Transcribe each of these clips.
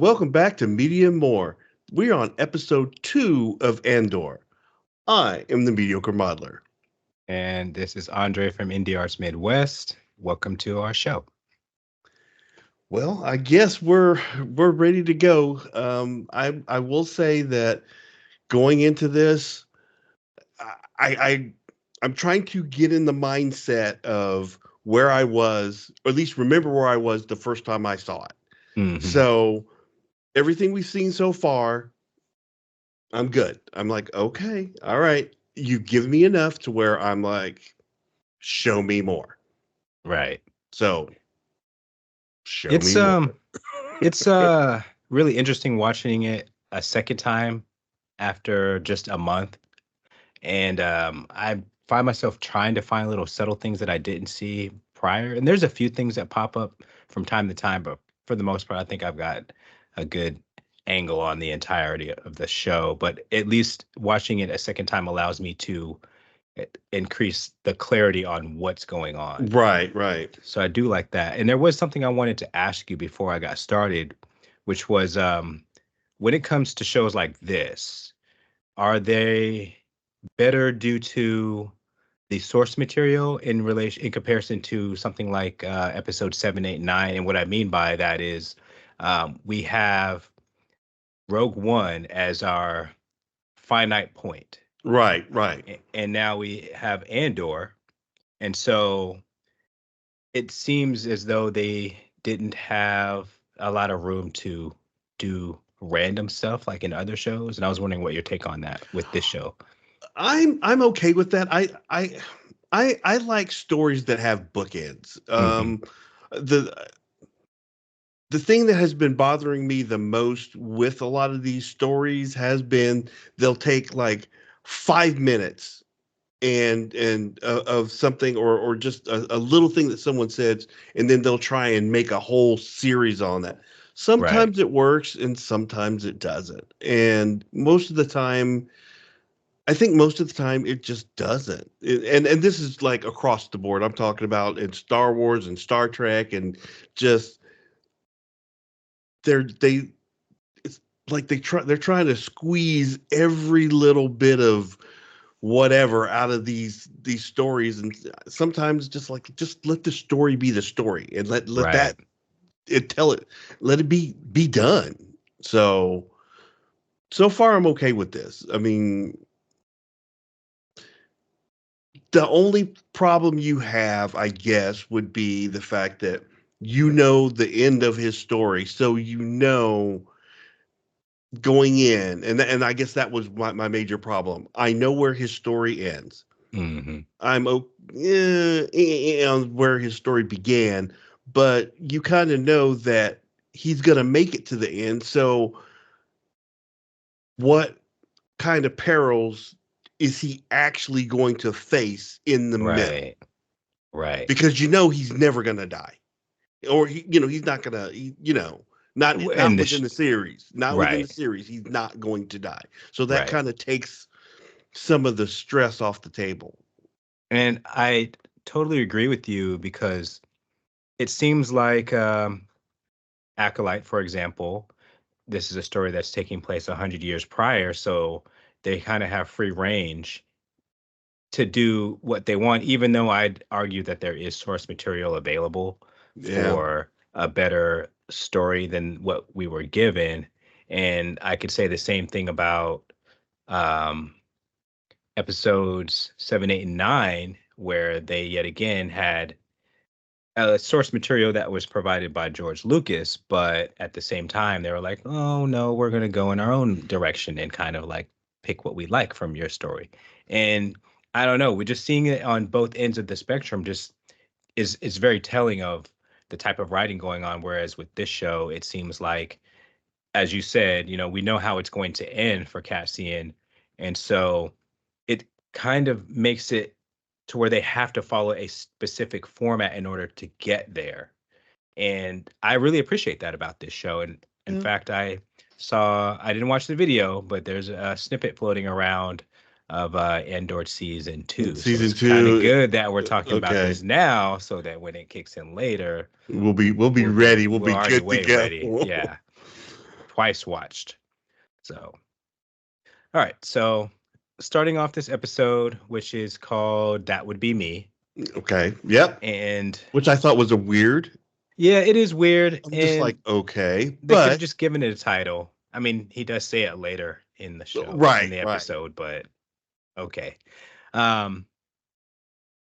welcome back to Media and More. We're on episode 2 of Andor. I am the mediocre modeler. And this is Andre from Indie Arts Midwest. Welcome to our show. Well, I guess we're ready to go. I will say that going into this, I I'm trying to get in the mindset of where I was, or at least remember where I was the first time I saw it. Mm-hmm. So everything we've seen so far, I'm good. I'm like, okay, all right. You give me enough to where I'm like, show me more. Right. So show It's me more. um it's really interesting watching it a second time after just a month. And I find myself trying to find little subtle things that I didn't see prior. And there's a few things that pop up from time to time, but for the most part, I think I've got a good angle on the entirety of the show. But at least watching it a second time allows me to increase the clarity on what's going on. Right, right. So I do like that. And there was something I wanted to ask you before I got started, which was when it comes to shows like this, are they better due to the source material in comparison to something like episode 7, 8, 9? And what I mean by that is we have Rogue One as our finite point, Right, right. and now we have Andor, and so it seems as though they didn't have a lot of room to do random stuff like in other shows. And I was wondering what your take on that with this show. I'm okay with that. I like stories that have bookends. Hmm. The the thing that has been bothering me the most with a lot of these stories has been they'll take like 5 minutes and of something or just a little thing that someone says, and then they'll try and make a whole series on that. Right. Sometimes it works and sometimes it doesn't, and most of the time I think most of the time it just doesn't. And this is like across the board. I'm talking about in Star Wars and Star Trek, and just they it's like they're trying to squeeze every little bit of whatever out of these stories, and sometimes just let the story be the story and let Right. that it tell it let it be done. So far I'm okay with this. I mean, the only problem you have, I guess, would be the fact that the end of his story, so going in, and I guess that was my major problem. I know where his story ends. Hmm. I'm on where his story began, but you kind of know that he's gonna make it to the end. So what kind of perils is he actually going to face in the middle? Right. Right. Because he's never gonna die, or he's not gonna, not And within this, the series, not within the right. series, he's not going to die. So that Right. kind of takes some of the stress off the table. And I totally agree with you because it seems like Acolyte, for example, this is a story that's taking place 100 years prior. So they kind of have free range to do what they want, even though I'd argue that there is source material available Yeah, for a better story than what we were given. And I could say the same thing about um, episodes 7, 8, and 9, where they yet again had source material that was provided by George Lucas, but at the same time, they were like, oh no, we're going to go in our own direction and kind of like pick what we like from your story. And I don't know, we're just seeing it on both ends of the spectrum, just is very telling of the type of writing going on. Whereas with this show, it seems like, as you said, we know how it's going to end for Cassian. And so it kind of makes it to where they have to follow a specific format in order to get there. And I really appreciate that about this show. And in yeah. fact, I didn't watch the video, but there's a snippet floating around of Andor season 2. So Season it's kind of two. good that we're talking about Okay, this now so that when it kicks in later, we'll be ready. We'll we're be already good to way go. ready. Yeah. twice watched. So, all right. So, starting off this episode, which is called That Would Be Me. Okay. Yep. And Which I thought was a weird. yeah, it is weird. I'm just like, And okay, they could have but just given it a title. I mean, he does say it later in the show, in right, the right, episode, but okay. Um,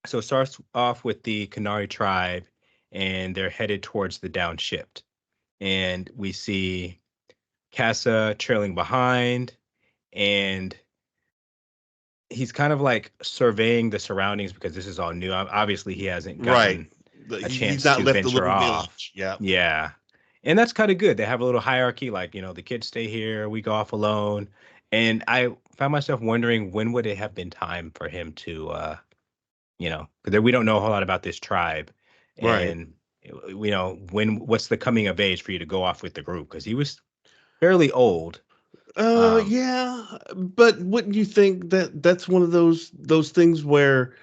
so it starts off with the Canary tribe, and they're headed towards the downshift. And we see Casa trailing behind, and he's kind of like surveying the surroundings because this is all new. Obviously, he hasn't right. gotten a He's chance not to left the venture little off. village. Yeah. Yeah. And that's kind of good. They have a little hierarchy, like, the kids stay here, we go off alone. And I found myself wondering, when would it have been time for him to, because we don't know a whole lot about this tribe. Right. And, what's the coming of age for you to go off with the group? Because he was fairly old. Um, Yeah, but wouldn't you think that that's one of those things where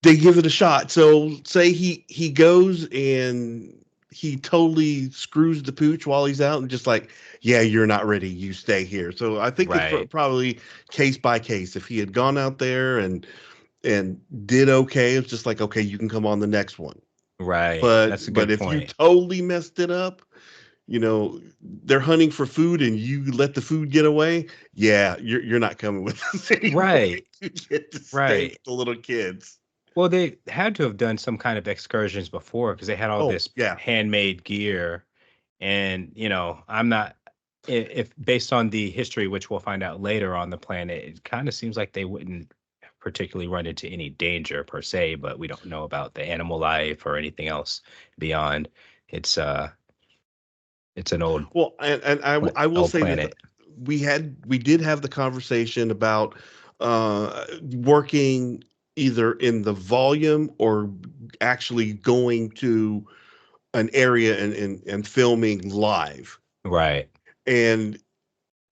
they give it a shot? So say he goes and he totally screws the pooch while he's out and just like, yeah, you're not ready, you stay here. So I think it's right, probably case by case. If he had gone out there and did okay, it's just like, okay, you can come on the next one. right. But That's a but good if you point. totally messed it up, they're hunting for food and you let the food get away, yeah, you're not coming with us anymore. Right, You get to stay right. with the little kids. Well, they had to have done some kind of excursions before because they had all Oh, this yeah. handmade gear. And, I'm not, if based on the history, which we'll find out later on the planet, it kind of seems like they wouldn't particularly run into any danger per se, but we don't know about the animal life or anything else beyond. It's it's an Well, and I will old say that planet. we did have the conversation about working either in the volume or actually going to an area and filming live. Right, And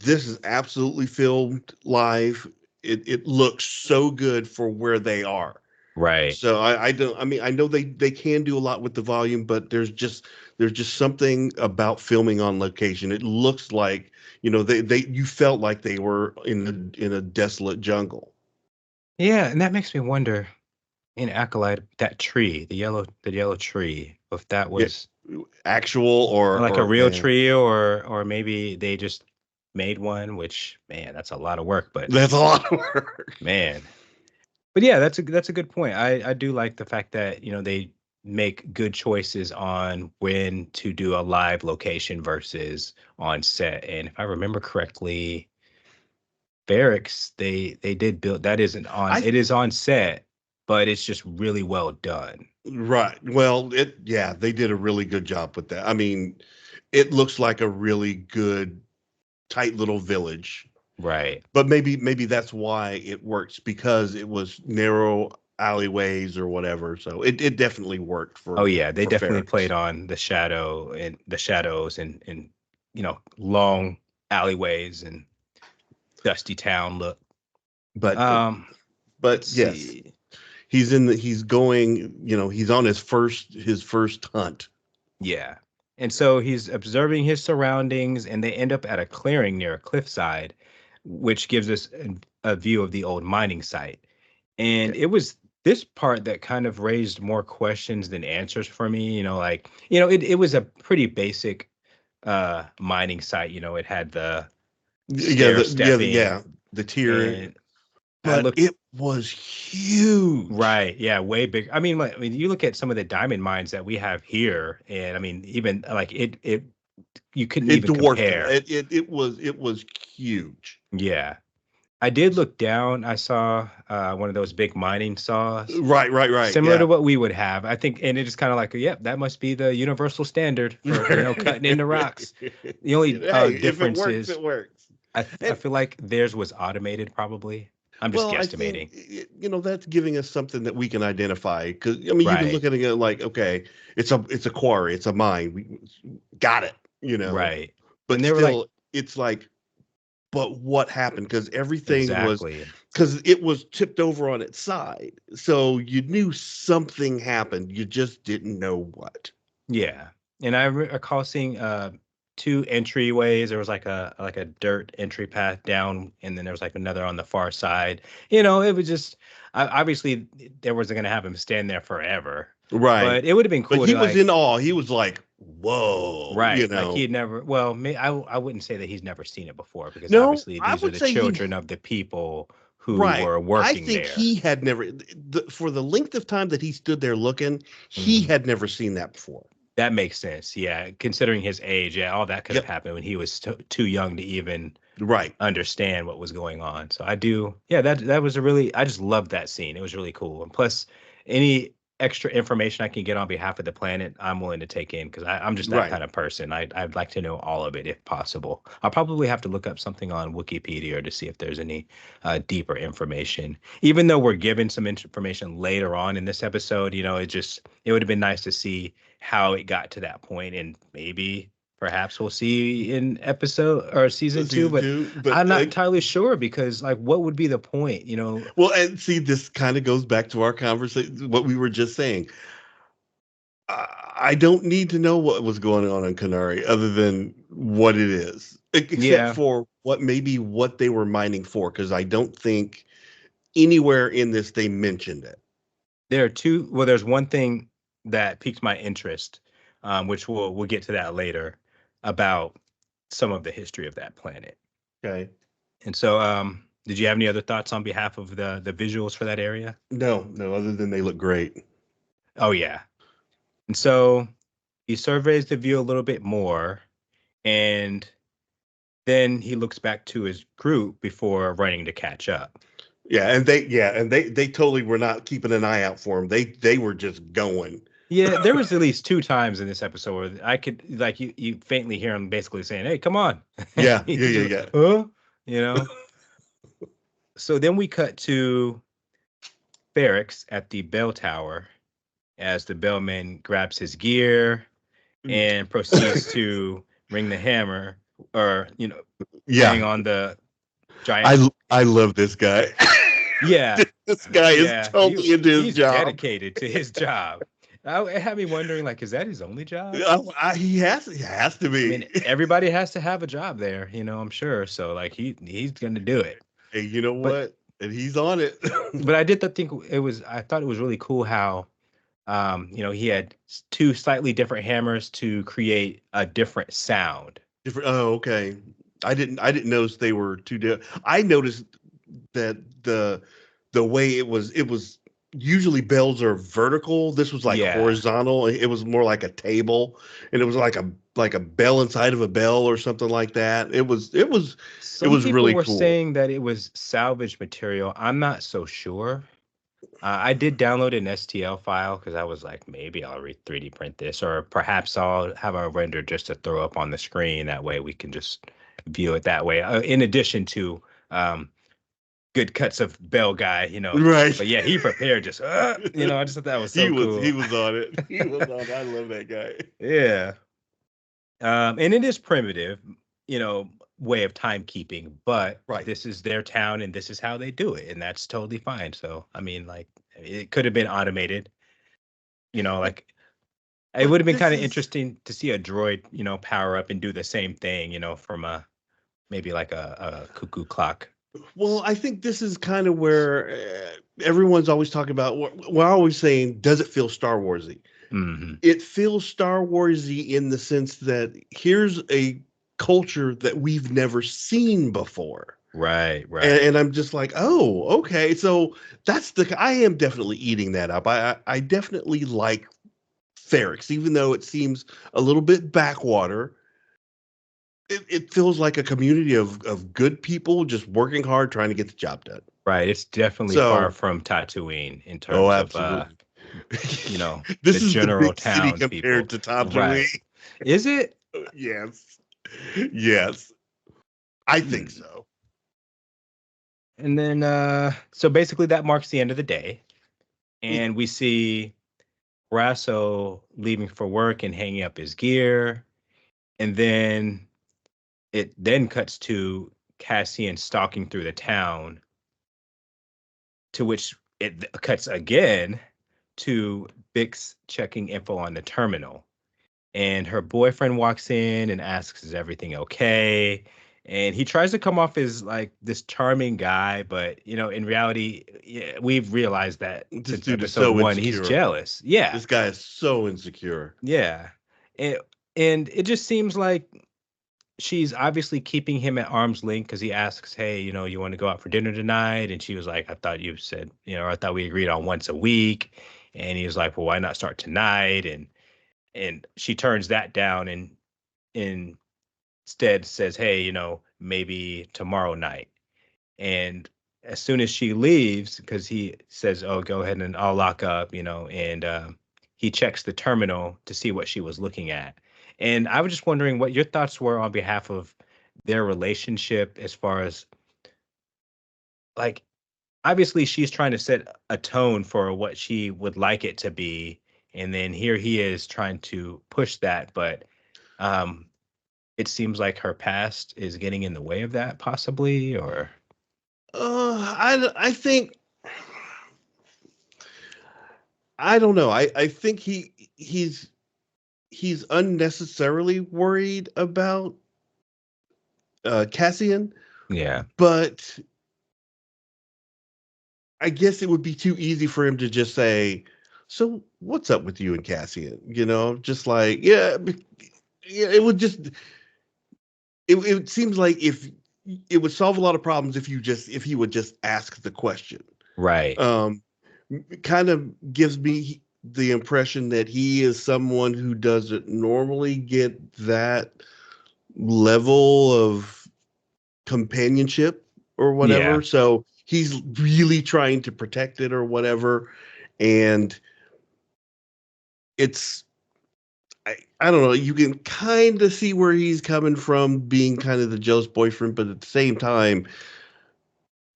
this is absolutely filmed live. It looks so good for where they are. right. So I don't. I mean, I know they can do a lot with the volume, but there's just something about filming on location. It looks like they you felt like they were in a desolate jungle. Yeah, and that makes me wonder, in Acolyte, that tree, the yellow tree, if that Yeah, was actual or like a or real and tree, or maybe they just made one, which, man, that's a lot of work, but that's a lot of work. man. But yeah, that's a good point. I do like the fact that, they make good choices on when to do a live location versus on set. And if I remember correctly, Barracks, they did build that isn't on I it is on set, but it's just really well done. Right. Well, yeah, they did a really good job with that. I mean, it looks like a really good tight little village. Right. But maybe that's why it works because it was narrow alleyways or whatever. So it definitely worked Oh for yeah, they for definitely played Ferrex. on the shadows and long alleyways and dusty town look. But Um, but let's yes, see. he's going, he's on his first hunt. Yeah. And so he's observing his surroundings, and they end up at a clearing near a cliffside, which gives us a view of the old mining site. And Okay. it was this part that kind of raised more questions than answers for me. It was a pretty basic mining site. It had the Yeah, stair yeah, stepping, the tier, and I but looked it was huge. right, yeah, way big. I mean, you look at some of the diamond mines that we have here, and I mean, even like it you couldn't It even dwarfed it. compare. It was huge. Yeah. I did look down. I saw one of those big mining saws, Right, right, right. similar Yeah. to what we would have. I think, and it is kind of like, yep, that must be the universal standard for, Hey, cutting into rocks. The only if it difference works, is it works. I And feel like theirs was automated probably. I'm just well, I think guesstimating. that's giving us something that we can identify. Because I mean, you can Right. look at it like, okay, it's a quarry, it's a mine. We got it. Right. But And they were like, still, it's like, but what happened? Because everything was, exactly. because it was tipped over on its side, so you knew something happened. You just didn't know what. Yeah. And I recall seeing two entryways. There was like a dirt entry path down, and then there was like another on the far side. It was just obviously there wasn't gonna have him stand there forever, Right. but it would have been But cool he to was in like awe. He was like, "Whoa," right, like he had never. Well, I wouldn't say that he's never seen it before because No, obviously I these are would the say he children of the people who right. were I working think there. he had never for the length of time that he stood there looking, he Mhm. had never seen that before. That makes sense. Yeah, considering his age, yeah, all that could have Yep. happened when he was too young to even Right. understand what was going on. So I do, yeah, that was a really, I just loved that scene. It was really cool. And plus, any extra information I can get on behalf of the planet, I'm willing to take in because I'm just that Right. kind of person. I'd like to know all of it if possible. I'll probably have to look up something on Wikipedia to see if there's any deeper information. Even though we're given some information later on in this episode, it would have been nice to see how it got to that point and maybe perhaps we'll see in episode or season two, Season but 2, but I'm not entirely sure because like what would be the point, well, and see, this kind of goes back to our conversation, what we were just saying. I don't need to know what was going on in Canary other than what it is, except Yeah, for what they were mining for, because I don't think anywhere in this they mentioned it. there are two. Well, there's one thing that piqued my interest, which we'll get to that later about some of the history of that planet. Okay. And so, did you have any other thoughts on behalf of the visuals for that area? No, no, other than they look great. Oh yeah. And so he surveys the view a little bit more, and then he looks back to his group before running to catch up. Yeah, and they totally were not keeping an eye out for him. They were just going. Yeah, there was at least two times in this episode where I could like you faintly hear him basically saying, "Hey, come on." Yeah, yeah, He's yeah, just like, yeah. huh? You know. So then we cut to Barracks at the bell tower as the bellman grabs his gear and proceeds to ring the hammer or bang Yeah, on the giant. I love this guy. Yeah, This guy is yeah, totally into his he's job. dedicated to his job. It had me wondering, like, is that his only job? He has to I mean, be. everybody has to have a job there, I'm sure. So like he's gonna do it. Hey, you know But what? And he's on it. but think I thought it was really cool how he had two slightly different hammers to create a different sound. Different. Oh, okay. I didn't notice they were two different. I noticed that the way it was usually bells are vertical. This was like Yeah. horizontal. It was more like a table, and it was like a bell inside of a bell or something like that. It Some was people really were cool. saying that it was salvage material. I'm not so sure. I did download an STL file because I was like, maybe I'll 3D print this, or perhaps I'll have a render just to throw up on the screen. That way we can just view it that way. In addition to good cuts of Bell guy. Right. But yeah, he prepared I just thought that was he so was he cool. was on it. He was on it. I love that guy. Yeah. And it is primitive, you know, way of timekeeping, but Right. this is their town and this is how they do it, and that's totally fine. So, I mean, like, it could have been automated, But like it would but have been this kind of is interesting to see a droid, power up and do the same thing, from a maybe like a cuckoo clock. well, I think this is kind of where everyone's always talking about. We're always saying, does it feel Star Warsy? Hmm. It feels Star Warsy in the sense that here's a culture that we've never seen before. Right, And, right. and I'm just like, oh, okay. So I am definitely eating that up. I definitely like Ferrex, even though it seems a little bit backwater. It feels like a community of good people just working hard, trying to get the job done. Right. It's definitely far So, from Tatooine in oh, terms of absolutely. the This is the general big city townspeople. compared to Right. Tatooine. Is it? Yes. Yes. I think Hmm. so. And then so basically that marks the end of the day. Mm, And we see Brasso leaving for work and hanging up his gear. And then it then cuts to Cassian stalking through the town, to which it cuts again to Bix checking info on the terminal. and her boyfriend walks in and asks, "Is everything okay?" And he tries to come off as like this charming guy, but in reality, yeah, we've realized that This since dude is episode so one, he's insecure. jealous. Yeah, This guy is so insecure. yeah, and and it just seems like she's obviously keeping him at arm's length because he asks, "Hey, you want to go out for dinner tonight?" And she was like, "I thought you said, I thought we agreed on once a week." And he was like, "Well, why not start tonight?" And she turns that down and instead says, "Hey, maybe tomorrow night." And as soon as she leaves, because he says, "Oh, go ahead and I'll lock up," and he checks the terminal to see what she was looking at. And I was just wondering what your thoughts were on behalf of their relationship, as far as like, obviously she's trying to set a tone for what she would like it to be. And then here he is trying to push that. But um, it seems like her past is getting in the way of that, possibly, or I think I don't know. I think he's unnecessarily worried about Cassian, yeah, but I guess it would be too easy for him to just say, "So what's up with you and Cassian?" Just like yeah. It would just it seems like if it would solve a lot of problems if he would just ask the question. right. Um, Kind of gives me the impression that he is someone who doesn't normally get that level of companionship or Yeah, whatever. So he's really trying to protect it or whatever. And it's, I don't know, you can kind of see where he's coming from being kind of the jealous boyfriend, but at the same time,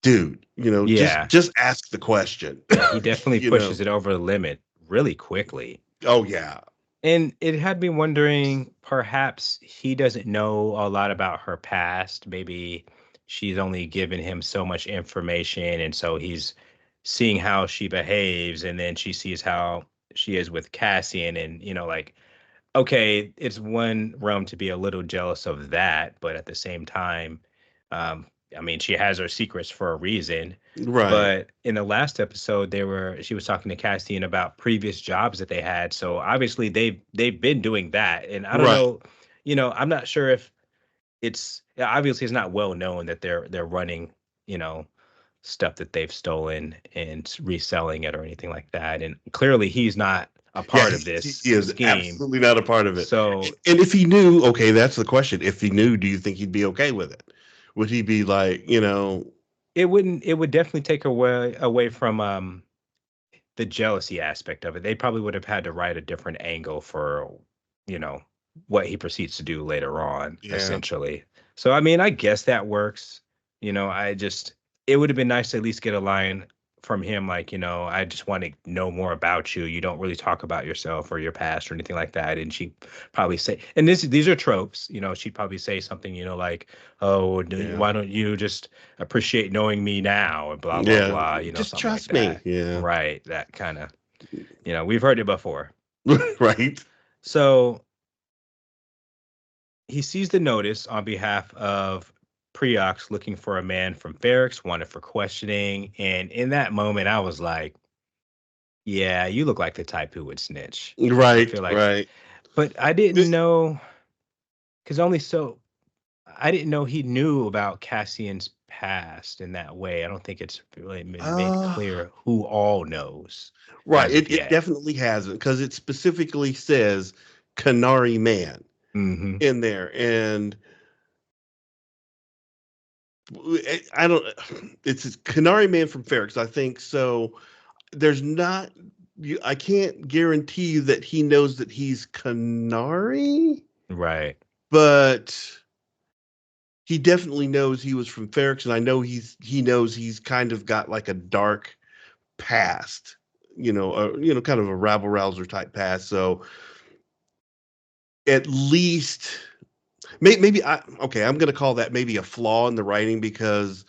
dude, just yeah, ask the question. yeah. He definitely you know. pushes it over the limit really quickly. Oh yeah. And it had me wondering, perhaps he doesn't know a lot about her past. Maybe she's only given him so much information. And so he's seeing how she behaves. And then she sees how she is with Cassian. And, like, okay, it's one realm to be a little jealous of that. But at the same time, um, I mean, she has her secrets for a reason. Right. But in the last episode, she was talking to Castian about previous jobs that they had. So obviously they've been doing that. And I don't Right. know, I'm not sure if obviously it's not well known that they're running, you know, stuff that they've stolen and reselling it or anything like that. And clearly he's not a Yeah, part of he this is scheme. absolutely not a part of it. So And if he knew, okay, that's the question. If he knew, do you think he'd be okay with it? Would he be like, it would definitely take away from the jealousy aspect of it. They probably would have had to write a different angle for, you know, what he proceeds to do later on, yeah, essentially. So I mean, I guess that works. I just it would have been nice to at least get a line from him like, I just want to know more about you. You don't really talk about yourself or your past or anything like that. And she probably say, and these are tropes, she'd probably say something, like, "Oh, yeah, why don't you just appreciate knowing me now?" and blah blah yeah. blah, Just something like trust me. that. Yeah, Right, that kind of, we've heard it before. right. So he sees the notice on behalf of Preox looking for a man from Ferrex, wanted for questioning. And in that moment, I was like, yeah, you look like the type who would snitch. I Right, feel like, right. but I didn't know, because I didn't know he knew about Cassian's past in that way. I don't think it's really been made Uh, clear who all knows right. as of It yet. definitely hasn't because it specifically says Canary Man Hmm. in there, and I don't. It's Canary Man from Ferrex, I think so. There's not. I can't guarantee you that he knows that he's Canary, Right. but he definitely knows he was from Ferrex, and I know he knows he's kind of got like a dark past, kind of a rabble rouser type past. So at least maybe I'm going to call that maybe a flaw in the writing because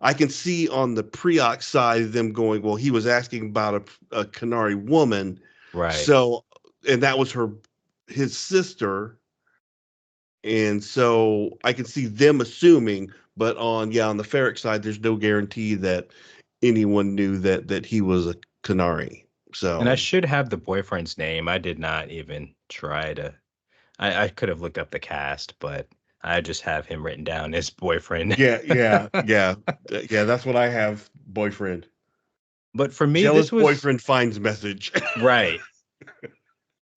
I can see on the Preox side them going, well, he was asking about a Canary woman, Right. so and that was her his sister, and so I can see them assuming. But on the Ferric side, there's no guarantee that anyone knew that he was a Canary. And I So should have the boyfriend's name. I did not even try to. I could have looked up the cast, but I just have him written down as boyfriend. yeah, yeah, yeah, yeah. That's what I have. Boyfriend, But for me, jealous this was boyfriend finds message. right.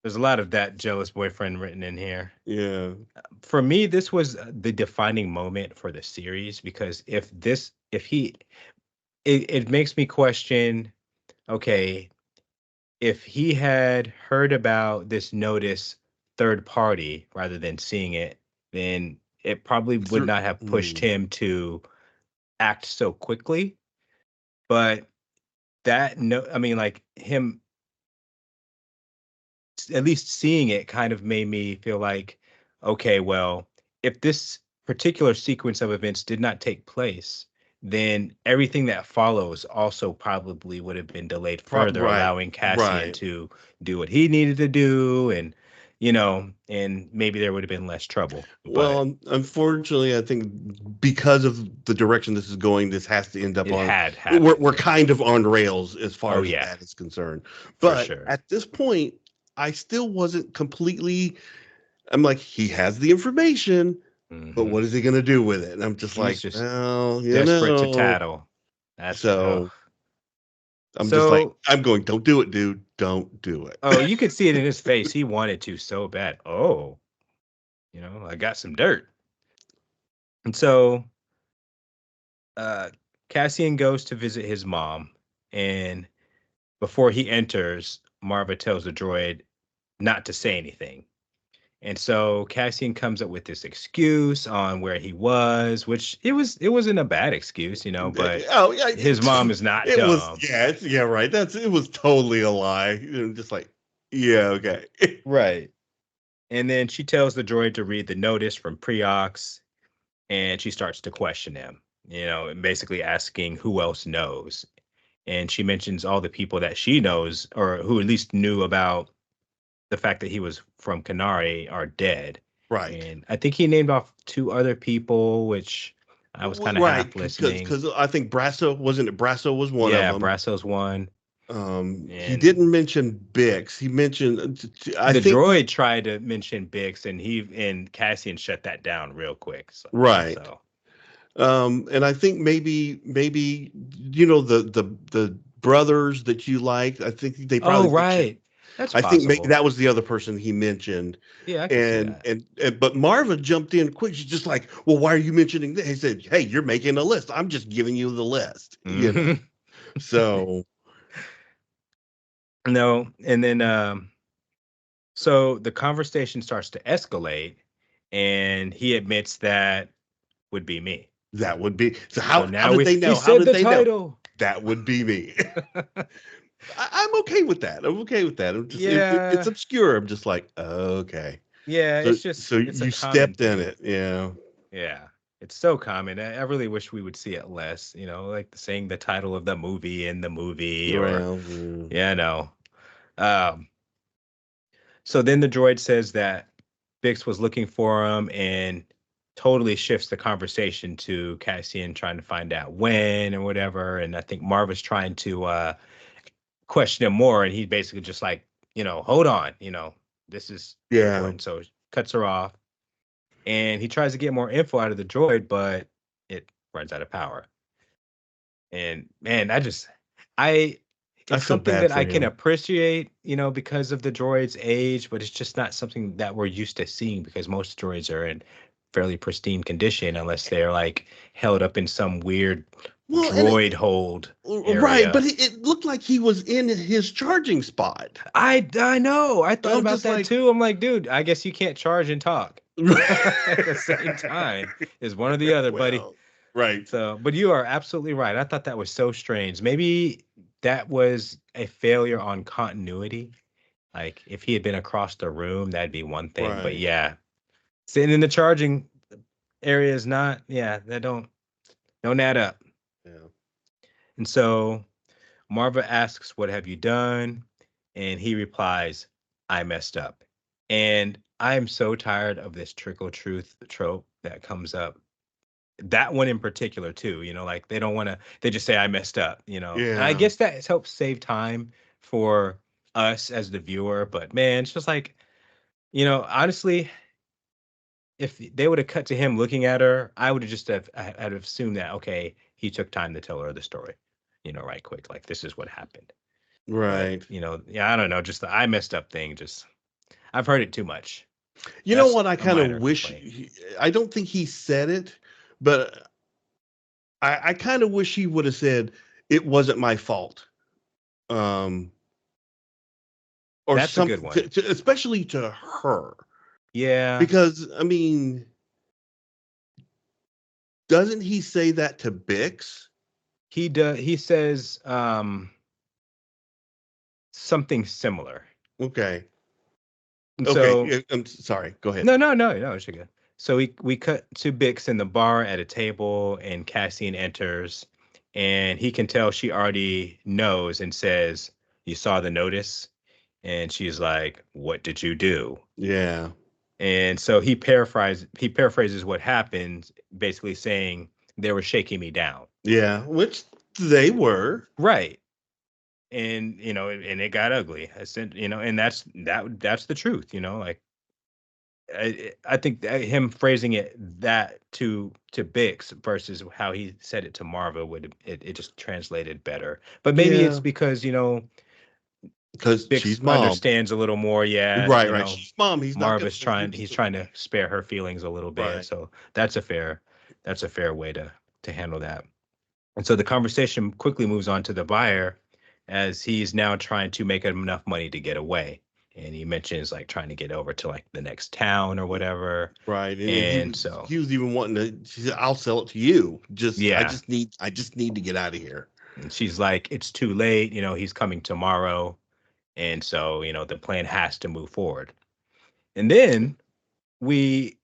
There's a lot of that jealous boyfriend written in here. Yeah, For me, this was the defining moment for the series because if he, it makes me question, okay, if he had heard about this notice third party rather than seeing it, then it probably would through. not have pushed Mm, him to act so quickly. But that no, I mean, like him at least seeing it kind of made me feel like, okay, well, if this particular sequence of events did not take place, then everything that follows also probably would have been delayed further, right, allowing Cassian right. to do what he needed to do, and and maybe there would have been less trouble. Well, But unfortunately, I think because of the direction this is going, this has to end up it on. had We're happened. we're kind of on rails as far Oh as yeah, that is concerned. for But sure. at this point, I still wasn't completely. I'm like, he has the information, but Hmm. what is he going to do with it? And I'm just He's like, just well, desperate to tattle. That's ugh. So I'm just like, So I'm going, don't do it, dude. Don't do it. oh, you could see it in his face. He wanted to so bad. Oh, I got some dirt. And so uh Cassian goes to visit his mom, and before he enters, Marva tells the droid not to say anything. And so Cassian comes up with this excuse on where he was, which it wasn't a bad excuse, but Oh yeah, his mom is not it was. dumb. Yeah, yeah, right. It was totally a lie. Just like, yeah, okay. Right. And then she tells the droid to read the notice from Preox, and she starts to question him, and basically asking who else knows. And she mentions all the people that she knows or who at least knew about the fact that he was from Canary are dead. Right, And I think he named off two other people, which I was kind of right. half Because listening. because I think Brasso wasn't it. Brasso was one of Yeah, them. Brasso's one. He And didn't mention Bix. He mentioned. I the think droid tried to mention Bix, and he and Cassian shut that down real quick. So, right. so And I think maybe the brothers that you like. I think they oh probably mentioned. right. That's I think maybe possible. that was the other person he mentioned. Yeah, I could see And, that. and and but Marva jumped in quick. She's just like, well, why are you mentioning this? He said, hey, you're making a list. I'm just giving you the list. Hmm. So No, and then so the conversation starts to escalate, and he admits that would be me. that would be so. So How now did we they he know? How said did the they know? title. That would be me. I'm okay with that. I'm okay with that. I'm just it's Yeah, obscure. I'm just like, okay. yeah. So It's just so it's a you common stepped in thing. it, yeah. Yeah, it's so common. I really wish we would see it less. Like saying the title of the movie in the movie, or Well, yeah. yeah, no. Um, So then the droid says that Bix was looking for him and totally shifts the conversation to Cassian trying to find out when or whatever. And I think Marva's trying to question him more. And he's basically just like, hold on, this is Yeah. important. So cuts her off. And he tries to get more info out of the droid, but it runs out of power. And man, I I it's feel something bad that for I can him. appreciate, because of the droid's age, but it's just not something that we're used to seeing because most droids are in fairly pristine condition unless they're like held up in some weird Well, and droid hold right, but area. it looked like he was in his charging spot. I know. I thought I'm about just that like, too. I'm like, dude, I guess you can't charge and talk at the same time. Is one or the other, buddy. well, right, So, but you are absolutely right. I thought that was so strange. Maybe that was a failure on continuity. Like if he had been across the room, that'd be one thing. But right. yeah, sitting in the charging area is not, yeah, that don't add up. Yeah. And so Marva asks, "What have you done?" And he replies, "I messed up." And I'm so tired of this trickle truth trope that comes up. That one in particular too, like they don't want to, they just say I messed up, And I Yeah. guess that helps save time for us as the viewer, but man, it's just like, honestly, if they would have cut to him looking at her, I would have just I'd have assumed that okay, he took time to tell her the story, right quick, like this is what happened. But Right. yeah, I don't know, just the I messed up thing, just I've heard it too much. You know That's what? I a kind of minor wish. complaint. I don't think he said it, but I kind of wish he would have said it wasn't my fault, um, or That's a good something, one. especially to her, Yeah, because I mean, doesn't he say that to Bix? he does. He says something similar. Okay. And Okay. so I'm sorry. Go ahead. no, no, no, no, it's good. So we cut to Bix in the bar at a table, and Cassian enters, and he can tell she already knows, and says, "You saw the notice?" And she's like, "What did you do?" Yeah. And so he paraphrases what happened, basically saying they were shaking me down. Yeah. Which they were. Right. And and it got ugly. I said, and that's the truth, like I think that him phrasing it that to Bix versus how he said it to Marva it just translated better. But maybe it's Yeah. because Because Bix she's mom. understands a little more. Yeah, Right. Right. She's mom. He's not going Marva's to do trying this. he's trying to spare her feelings a little bit. Right. So that's a fair way to handle that. And so the conversation quickly moves on to the buyer as he's now trying to make enough money to get away. And he mentions like trying to get over to like the next town or whatever. Right. And he And was so, he was even wanting to. She said, "I'll sell it to you. Just yeah. I just need to get out of here." And she's like, it's too late. He's coming tomorrow. And so, the plan has to move forward. And then we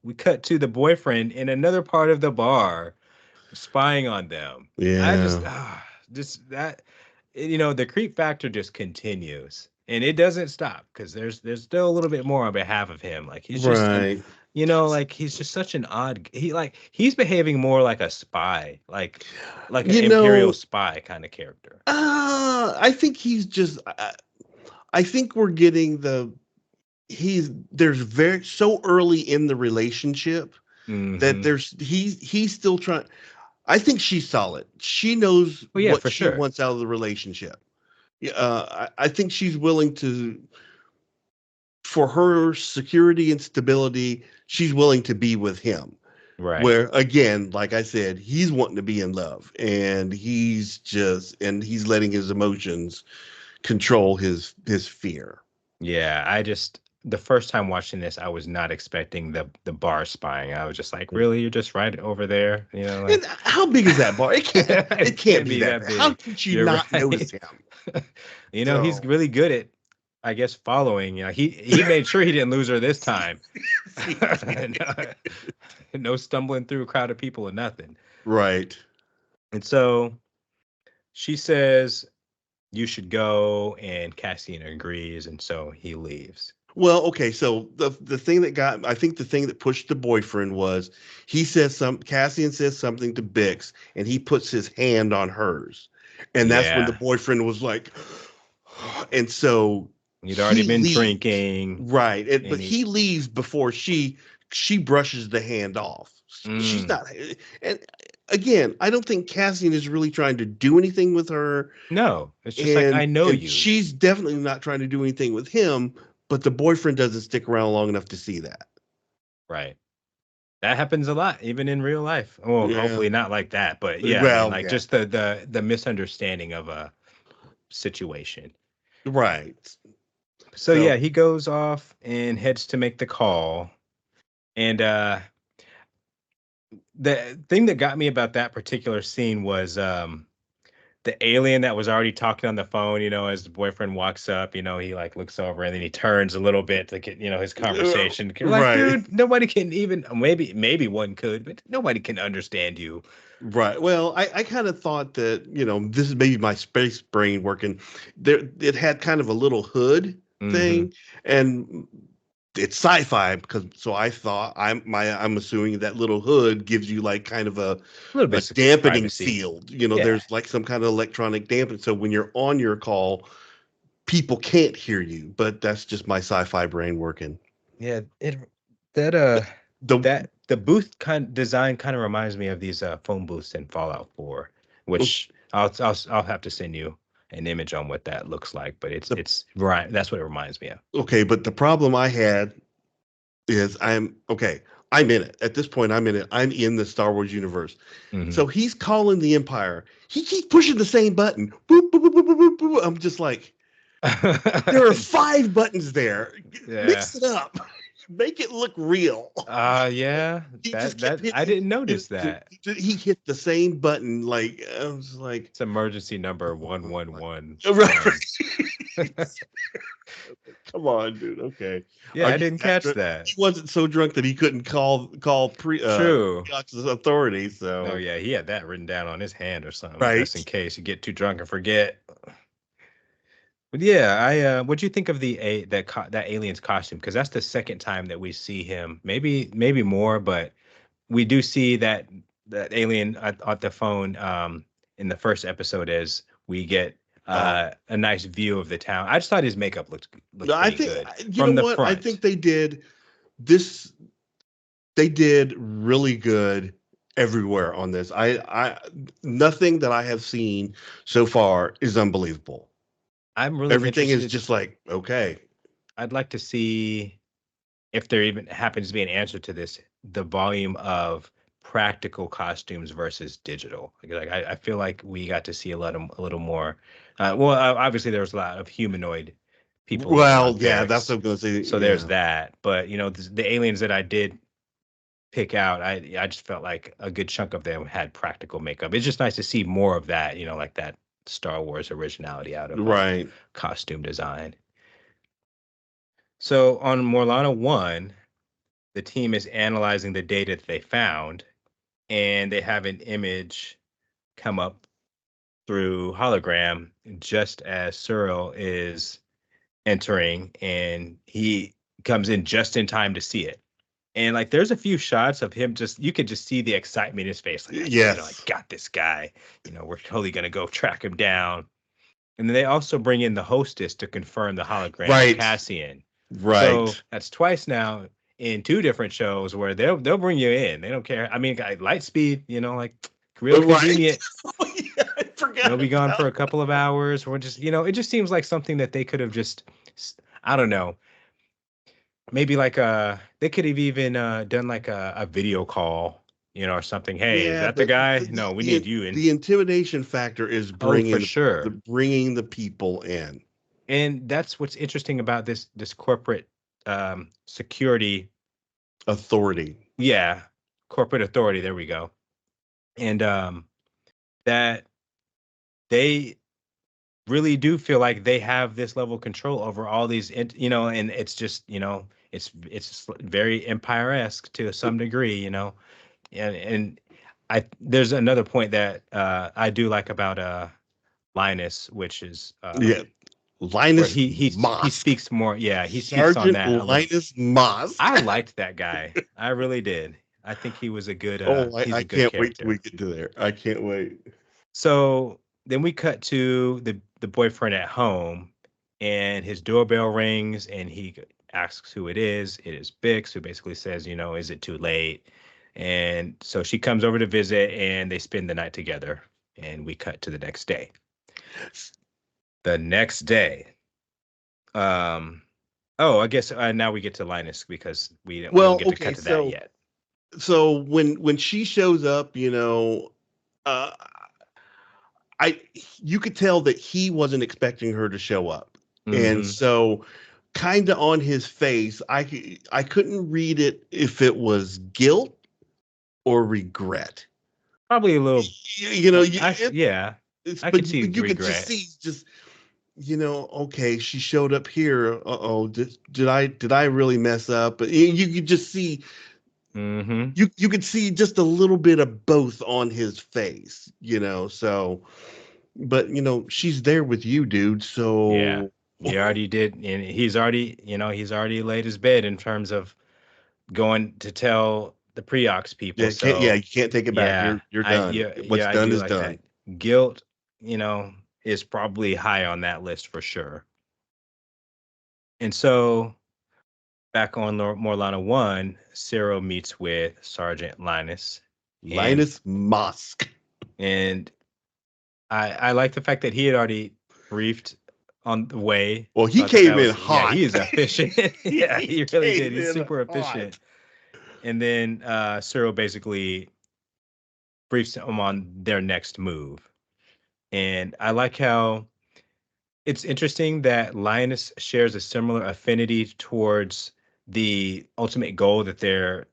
we cut to the boyfriend in another part of the bar spying on them. I just Yeah. just that the creep factor just continues and it doesn't stop because there's still a little bit more on behalf of him. Like he's just an Right. like he's just such an odd he's behaving more like a spy, like an You imperial know, spy kind of character. I think he's just. I think we're getting there's very so early in the relationship that Hmm. he's still trying. I think she's solid. She knows Well, yeah, what for she sure. wants out of the relationship. Yeah, I think she's willing to, for her security and stability, she's willing to be with him. Right. Where again, like I said, he's wanting to be in love, and he's letting his emotions control his fear. Yeah, the first time watching this, I was not expecting the bar spying. I was just like, really, you're just right over there, And like how big is that bar? It it can't can't be be that that big. How big. could you You're not notice right. him? He's So really good at, I guess, following. He made sure he didn't lose her this time. no, no stumbling through a crowd of people or nothing. right. And so she says, "You should go," and Cassian agrees, and so he leaves. Well, okay, so the thing that got I think the thing that pushed the boyfriend was he says Cassian says something to Bix and he puts his hand on hers. And that's when the Yeah, boyfriend was like and so he'd already he been leaves. drinking, Right. But and he he leaves before she brushes the hand off. She's mm, not and again, I don't think Cassian is really trying to do anything with her no, it's just like I know and you, she's definitely not trying to do anything with him, but the boyfriend doesn't stick around long enough to see that. right? That happens a lot, even in real life. Well, Yeah. hopefully not like that, but yeah, I mean, Well, like yeah. just the misunderstanding of a situation. Right. So yeah, So he goes off and heads to make the call. And the thing that got me about that particular scene was the alien that was already talking on the phone, as the boyfriend walks up, he like looks over and then he turns a little bit to get, his conversation. You're like, right. dude, nobody can even maybe one could, but nobody can understand you. Right. Well, I kind of thought that, this is maybe my space brain working. There it had kind of a little hood. Mm-hmm. thing, and it's sci-fi because so I thought I'm assuming that little hood gives you like kind of A little bit a of dampening privacy. field. You know, Yeah. there's like some kind of electronic dampening. So when you're on your call, people can't hear you. But that's just my sci-fi brain working. Yeah, that The that the booth kind design kind of reminds me of these phone booths in Fallout 4, which I'll have to send you an image on what that looks like, but the it's right. That's what it reminds me of. okay, but the problem I had is I'm okay. I'm in it. At this point, I'm in it. I'm in the Star Wars universe. Hmm. So he's calling the Empire. He keeps pushing the same button. Boop, boop, boop, boop, boop, boop, boop. I'm just like, there are 5 buttons there. Yeah. Mix it up. Make it look real. Yeah, He just kept that I hitting. didn't notice that. He hit the same button. Like I was like, It's emergency number 111. right, come on, dude. Okay, Yeah, are I you didn't that catch drunk? that. He wasn't so drunk that he couldn't call True. Preox's authority. Oh So yeah, he had that written down on his hand or something, right. just in case you get too drunk and forget. But yeah, what'd you think of that alien's costume? Because that's the second time that we see him. Maybe more, but we do see that alien at the phone in the first episode as we get Oh, a nice view of the town. I just thought his makeup no, looked I pretty think good you know from the what? I front. think they did this. They did really good everywhere on this. Nothing that I have seen so far is unbelievable. I'm really Everything is interested. just like okay. I'd like to see if there even happens to be an answer to this, the volume of practical costumes versus digital. Like I feel like we got to see a little more. Obviously there was a lot of humanoid people Well, on yeah, that's Ferrix, what I'm gonna say. so there's Yeah, that. But the aliens that I did pick out, I just felt like a good chunk of them had practical makeup. It's just nice to see more of that, like that Star Wars originality out of right. costume design. So on Morlana 1, the team is analyzing the data that they found, and they have an image come up through hologram just as Cyril is entering, and he comes in just in time to see it. And like, there's a few shots of him just, you could just see the excitement in his face. Like, I Yes, got this guy. We're totally going to go track him down. And then they also bring in the hostess to confirm the hologram of right, Cassian. So right. that's twice now in two different shows where they'll bring you in. They don't care. I mean, light speed, like real Right. convenient. Oh, yeah, I forgot Be gone for about a couple of hours, or just, it just seems like something that they could have just, I don't know, maybe like they could have even done like a video call, or something. Hey, is yeah, that the but guy? No, we need you in. the intimidation factor is Oh, for bringing sure. bringing the people in. And that's what's interesting about this corporate security. Authority. Yeah, corporate authority. There we go. And that they really do feel like they have this level of control over all these, and it's just, it's very empire-esque to some degree, and I there's another point that I do like about Linus, which is Yeah. where Linus he Mosk. speaks more. Yeah, he speaks on Sergeant that a little. Linus Mosk. I liked that guy. I really did. I think he was a good Oh, he's I a good can't wait till we character. get to there. I can't wait. So then we cut to the boyfriend at home, and his doorbell rings, and he asks who it is. It is Bix, who basically says, is it too late? And so she comes over to visit, and they spend the night together. And we cut to the next day. The next day, um, oh, I guess now we get to Linus because we don't Well, get to okay, cut to that so yet. when she shows up, uh I you could tell that he wasn't expecting her to show up. And Mm-hmm. so kind of on his face, I couldn't read it if it was guilt or regret. Probably a little. You know, Yeah, I but could see you could just regret. see just okay, she showed up here. Uh-oh, did I really mess up? But you could just see Mm-hmm. you could see just a little bit of both on his face, so but she's there with you, dude. Yeah. So He already did, and he's already laid his bed in terms of going to tell the pre-ox people. Yeah, So you can't take it back. yeah, You're done. What's I done do is like that. done. Guilt, is probably high on that list for sure. And so back on Morlana 1, Cyril meets with Sergeant Linus, and Linus Mosk. and I like the fact that he had already briefed on the way. Well, So he I thought that came in was, yeah, hot. he is efficient. Yeah, He he really did. came He's in super hot. efficient. And then Cyril basically briefs them on their next move. And I like how it's interesting that Linus shares a similar affinity towards the ultimate goal that they're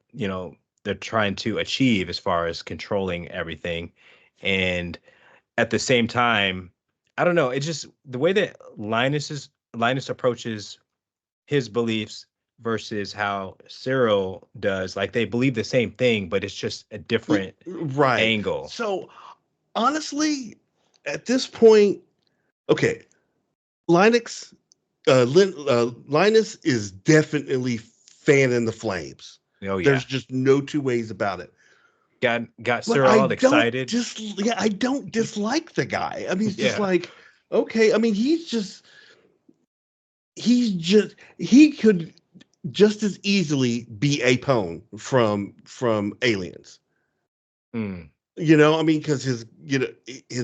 trying to achieve as far as controlling everything. And at the same time, I don't know, it's just the way that Linus approaches his beliefs versus how Cyril does. Like they believe the same thing, but it's just a different Right. angle. So honestly, at this point, okay, Linus is definitely fanning the flames. Oh There's yeah. just no two ways about it. Got But Cyril all excited. I don't dislike the guy. I mean, it's just Yeah. like, okay, I mean, he could just as easily be a pwn from Aliens. Mm. I mean, because his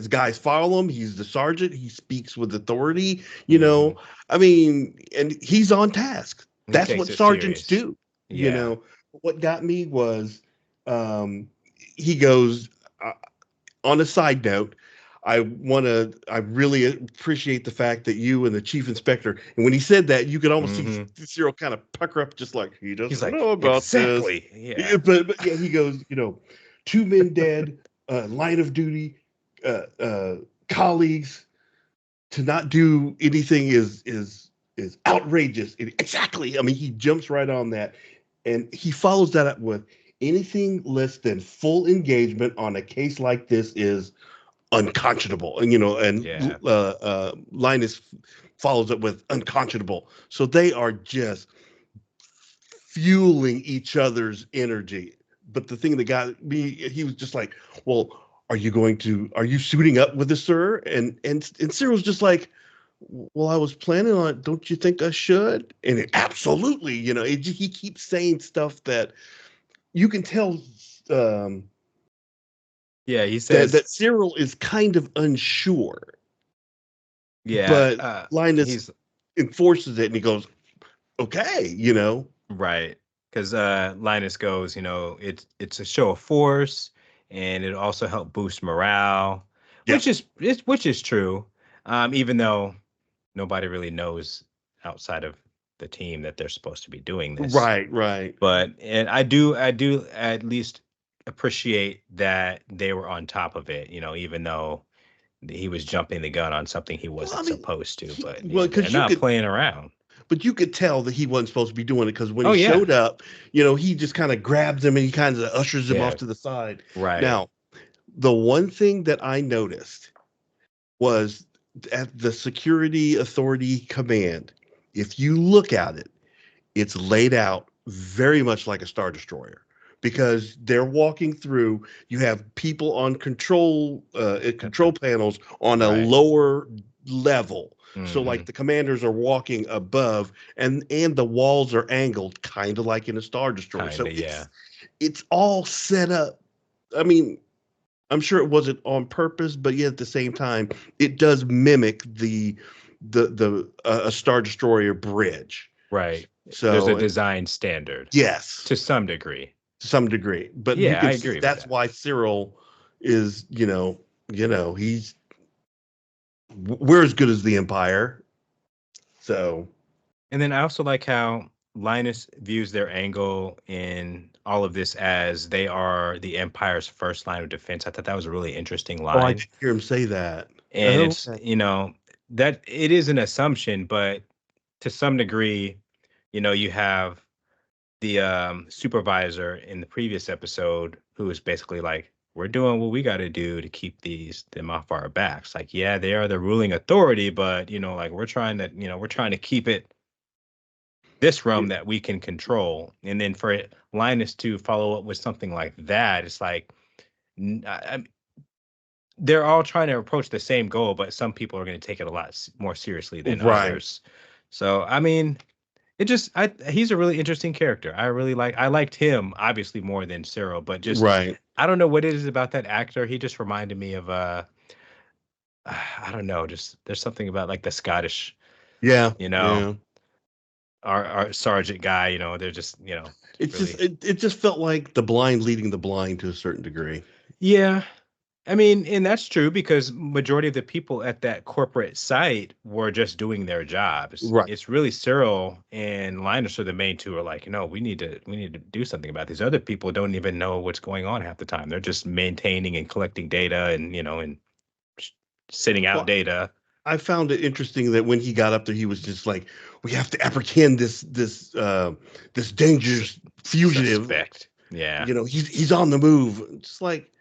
guys follow him. He's the sergeant. He speaks with authority. Hmm. I mean, and he's on task. He That's takes what it sergeants serious. do. You Yeah. know, what got me was, um, he goes, uh, on a side note. I really appreciate the fact that you and the chief inspector, and when he said that, you could almost see Hmm. Cyril kind of pucker up, just like he He's doesn't like, know about this. exactly. Yeah, Yeah. but yeah, he goes, two men dead, line of duty, colleagues, to not do anything is outrageous. Exactly. I mean, he jumps right on that, and he follows that up with anything less than full engagement on a case like this is unconscionable. And Yeah. Linus follows it with unconscionable. So they are just fueling each other's energy. But the thing that got me, he was just like, "Well, are you suiting up with this, sir?" And Cyril's just like, "Well, I was planning on it. Don't you think I should?" And absolutely, he keeps saying stuff that you can tell, um, Yeah. He that says, Cyril is kind of unsure, yeah. but Linus He's enforces it, and he goes, "Okay." right. Because Linus goes, it's a show of force, and it also help boost morale, Yep. which is true. Even though nobody really knows outside of the team that they're supposed to be doing this. Right, right. But and I do at least appreciate that they were on top of it, even though he was jumping the gun on something he Well, I wasn't mean, supposed to. But well, yeah, they're because you not could, playing around. but you could tell that he wasn't supposed to be doing it, because when Oh he yeah. showed up, he just kind of grabs him and he kind of ushers him off Yeah. to the side. Right. Now, the one thing that I noticed was at the security authority command, if you look at it, it's laid out very much like a Star Destroyer, because they're walking through. You have people on control panels on a Right. lower level. So like Hmm. the commanders are walking above, and the walls are angled kind of like in a Star Destroyer. So Kinda, yeah. it's all set up. I mean, I'm sure it wasn't on purpose, but yet at the same time, it does mimic the a Star Destroyer bridge. Right. There's a So, design standard yes, to some degree. to some degree, but you Yeah, I can see agree with that's that. why Cyril is, he's we're as good as the Empire. So, And then I also like how Linus views their angle in all of this as they are the Empire's first line of defense. I thought that was a really interesting oh, I line. did hear him say that. And Oh, it's, okay. that it is an assumption, but to some degree, you have the supervisor in the previous episode who is basically like, we're doing what we got to do to keep them off our backs. Like, yeah, they are the ruling authority, but like we're trying to keep it this Yeah. realm that we can control. And then for Linus to follow up with something like that, it's like they're all trying to approach the same goal, but some people are going to take it a lot more seriously than Right. others. So, I mean, he's a really interesting character. I liked him obviously more than Cyril, but just Right. I don't know what it is about that actor. He just reminded me of I don't know, just there's something about like the Scottish, Yeah. you know, Yeah. our sergeant guy, they're just, It's just really. it just felt like the blind leading the blind to a certain degree. Yeah. I mean, and that's true because majority of the people at that corporate site were just doing their jobs. Right. It's really Cyril and Linus are the main two are like, no, we need to do something about these other people don't even know what's going on half the time. They're just maintaining and collecting data and sh- sending out Well, data. I found it interesting that when he got up there, he was just like, "We have to apprehend this dangerous fugitive. Suspect. Yeah. He's on the move." Just like,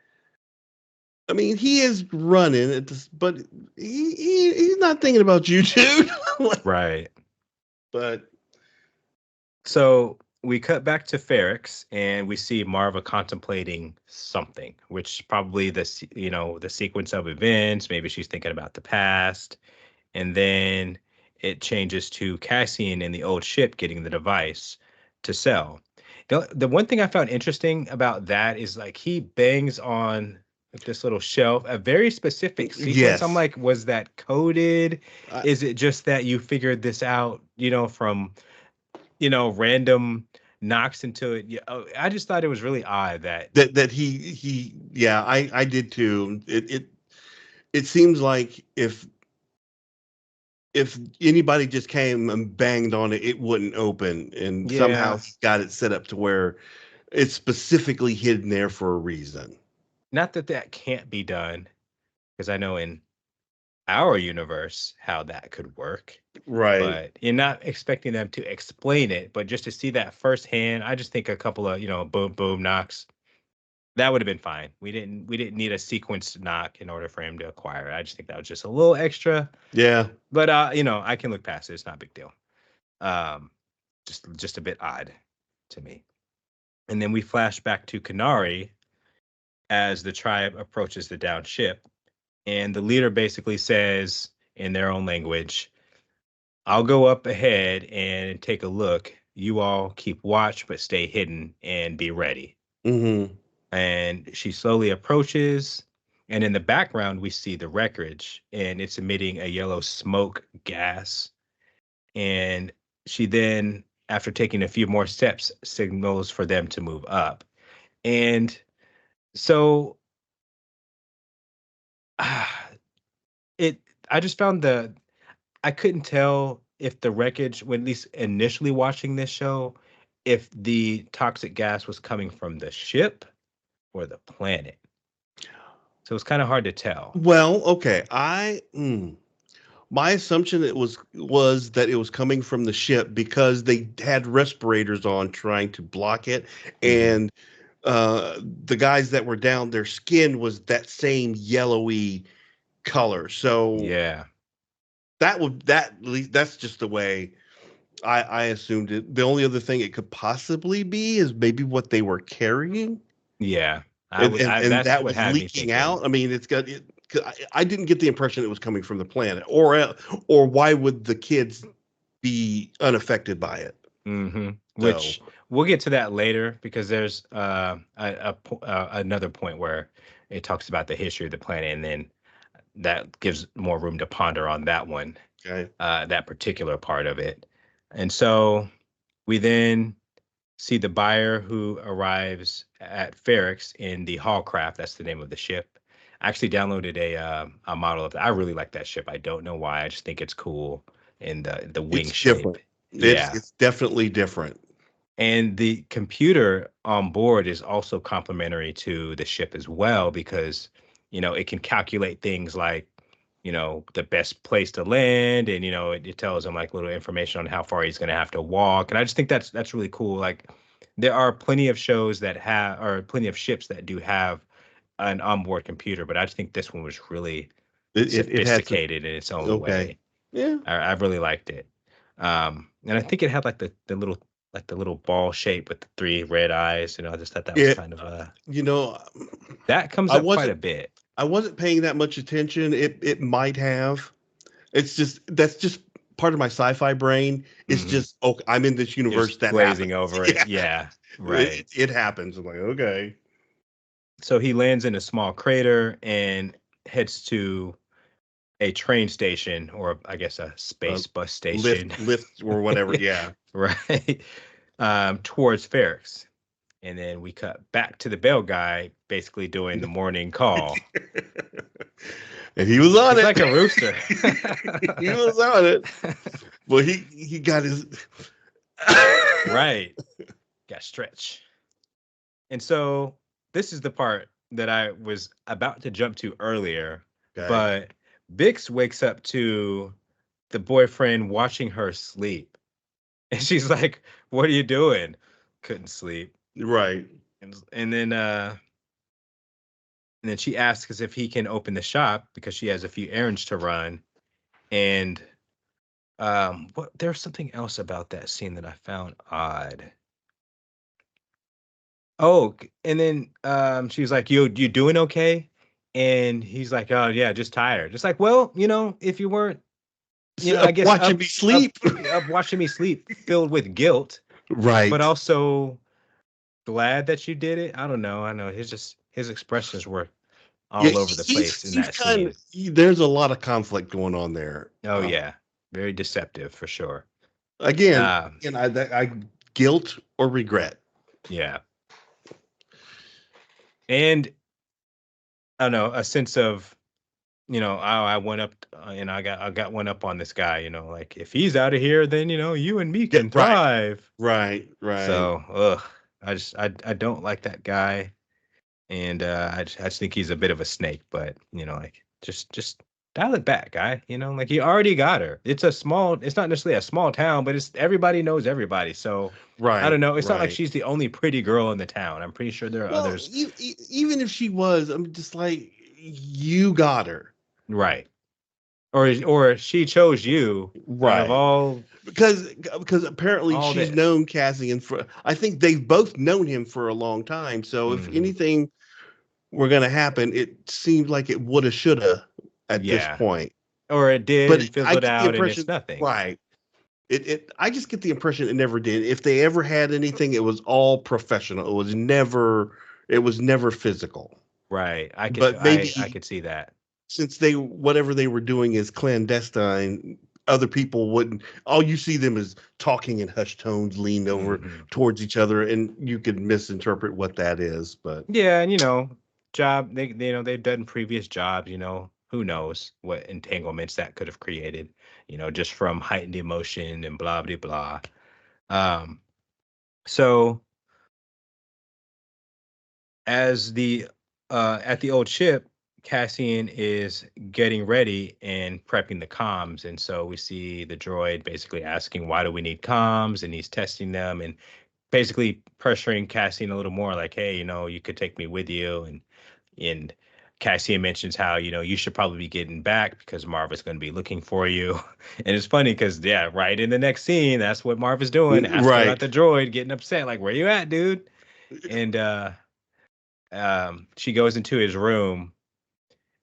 I mean, he is running at this, but he's not thinking about you, dude. Like, Right. but So we cut back to Ferrex and we see Marva contemplating something, which probably the sequence of events. Maybe she's thinking about the past, and then it changes to Cassian in the old ship getting the device to sell. The one thing I found interesting about that is like he bangs on like, this little shelf, a very specific sequence. I'm yes, like, was that coded? I, Is it just that you figured this out, from random knocks into it. Yeah, I just thought it was really odd that. that he yeah, I did too. It seems like if anybody just came and banged on it, it wouldn't open, and somehow Yeah, he got it set up to where it's specifically hidden there for a reason. not that that can't be done, because I know in our universe how that could work, Right. but you're not expecting them to explain it, but just to see that firsthand, I just think a couple of boom boom knocks that would have been fine. We didn't need a sequenced knock in order for him to acquire it. I just think that was just a little extra, Yeah. but I can look past it. It's not a big deal. Um, just a bit odd to me. And then we flash back to Kanari as the tribe approaches the downed ship. And the leader basically says in their own language, I'll go up ahead and take a look. You all keep watch, but stay hidden and be ready. Hmm. And she slowly approaches. And in the background, we see the wreckage and it's emitting a yellow smoke gas. And she then, after taking a few more steps, signals for them to move up. And so ah, it I just found I couldn't tell if the wreckage, when at least initially watching this show, if the toxic gas was coming from the ship or the planet. So it's kind of hard to tell. Well, okay. My assumption was that it was coming from the ship because they had respirators on trying to block it, Hmm. and the guys that were down, their skin was that same yellowy color. So Yeah. at least that's just the way I assumed it. The only other thing it could possibly be is maybe what they were carrying, Yeah. and That's that what was had me leaking thinking. out. I mean, it's got it. 'Cause I didn't get the impression it was coming from the planet, or why would the kids be unaffected by it? Hmm. So, Which we'll get to that later because there's another point where it talks about the history of the planet, and then that gives more room to ponder on that one, okay. that particular part of it. And so we then see the buyer who arrives at Ferrex in the Hallcraft. That's the name of the ship. I actually downloaded a model of that. I really like that ship. I don't know why. I just think it's cool in the wing It's shape. different. It's Yeah. it's definitely different. And the computer on board is also complementary to the ship as well because, it can calculate things like, the best place to land and, it tells him like little information on how far he's going to have to walk. And I just think that's really cool. Like there are plenty of shows that have, or plenty of ships that do have an onboard computer, but I just think this one was really It had some. sophisticated in its own Okay. way. Yeah. I really liked it. And I think it had like the little ball shape with the three red eyes. I just thought that was Yeah. kind of You know, that comes I up quite wasn't a bit. I wasn't paying that much attention. It might have. It's just that's just part of my sci-fi brain. It's Hmm. just, oh, I'm in this You're universe. just That glazing happens. over it. Yeah. Yeah, It, right. it happens. I'm like, okay. So he lands in a small crater and heads to a train station, or I guess a Uh, space bus lift, station, lift, or whatever. Yeah. right? Towards Ferrex. And then we cut back to the bell guy basically doing the morning call. And he was on He's it. like a rooster. He was on it. Well, he got his. Right. Got stretch. And so this is the part that I was about to jump to earlier, Okay. but Bix wakes up to the boyfriend watching her sleep. And she's like, "What are you doing?" Couldn't sleep. Right. And then she asks if he can open the shop because she has a few errands to run. And what there's something else about that scene that I found odd. Oh, and then she's like, You doing okay?" And he's like, "Oh yeah, just tired." Just like, well, if you weren't, I guess Watching me up sleep. up watching me sleep, filled with guilt, but Right. also glad that you did it. I don't know. I know his expressions were Yeah, all over the place in he's that kind of, scene. there's a lot of conflict going on there. Oh yeah, very deceptive for sure. Again, Um, I guilt or regret. yeah, and I don't know, a sense of, I went up, and I got one up on this guy. Like if he's out of here, then you and me Yeah, can right, thrive. right. So, ugh, I don't like that guy, and I just think he's a bit of a snake. But like just dial it back, guy. Like he already got her. It's not necessarily a small town, but it's everybody knows everybody. So I Right, don't know. It's not like right. she's the only pretty girl in the town. I'm pretty sure there are Well, others. even if she was, I'm just like, you got her. Right. Or she chose you out of Right. all Because apparently all she's this. known Cassian for, I think they've both known him for a long time. So if Hmm. anything were going to happen, it seemed like it woulda, shoulda at this Yeah. point. Or it did But and I fizzled get the out and it's impression, nothing. right? I just get the impression it never did. If they ever had anything, it was all professional. It was never physical. Right. But I maybe could see that. since they whatever they were doing is clandestine, other people wouldn't. All you see them is talking in hushed tones, leaned over Hmm. towards each other, and you could misinterpret what that is. But Yeah, and job they've done previous jobs, who knows what entanglements that could have created, just from heightened emotion and blah blah blah. Um so as the at the old ship, Cassian is getting ready and prepping the comms, and so we see the droid basically asking, why do we need comms, and he's testing them and basically pressuring Cassian a little more, like, hey, you could take me with you. And Cassian mentions how, you should probably be getting back because Marva's going to be looking for you. And it's funny because, yeah, right in the next scene, that's what Marva's doing, asking about right, the droid, getting upset, like, where you at, dude? And she goes into his room,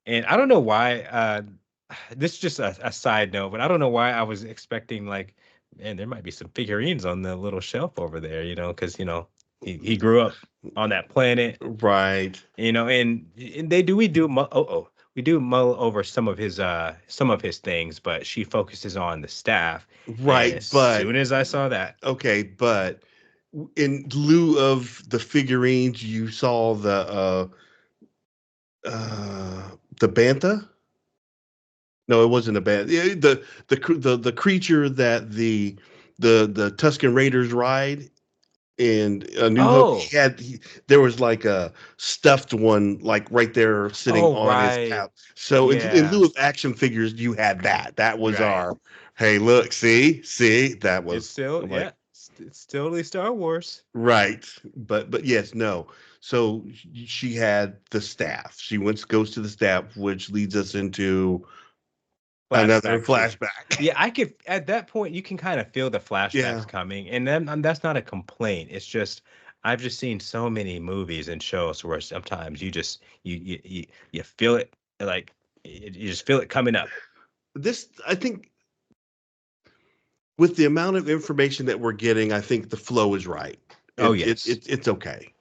and I don't know why. This is just a side note, but I don't know why I was expecting, like, man, there might be some figurines on the little shelf over there, because he grew up on that planet, right, and we do mull over some of his things, but she focuses on the staff, and right. as But soon as I saw that, okay, but in lieu of the figurines, you saw the bantha. No, it wasn't a bad. Yeah, the creature that the Tuscan Raiders ride in A New Hope. oh, There was like a stuffed one, like right there sitting oh, on his right, couch. So in yeah, lieu of action figures, you had that. That was right. our, hey, look, see, that It's was. still, I'm like, yeah, it's totally Star Wars. right, but yes, no. So she had the staff. She goes to the staff, which leads us into another Flashback to flashback. yeah, I could at that point you can kind of feel the Yeah. flashbacks coming, and then that's not a complaint. It's just I've just seen so many movies and shows where sometimes you just you feel it like you just feel it coming up. This, I think, with the amount of information that we're getting, I think the flow is right. Oh yes, It's okay.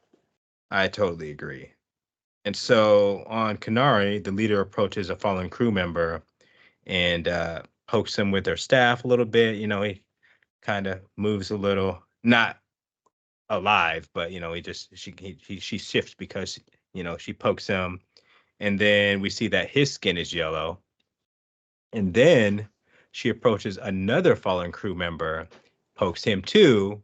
I totally agree. And so on Canary, the leader approaches a fallen crew member and pokes him with their staff a little bit. He kind of moves a little, not alive, but he just she shifts because she pokes him, and then we see that his skin is yellow, and then she approaches another fallen crew member, pokes him too,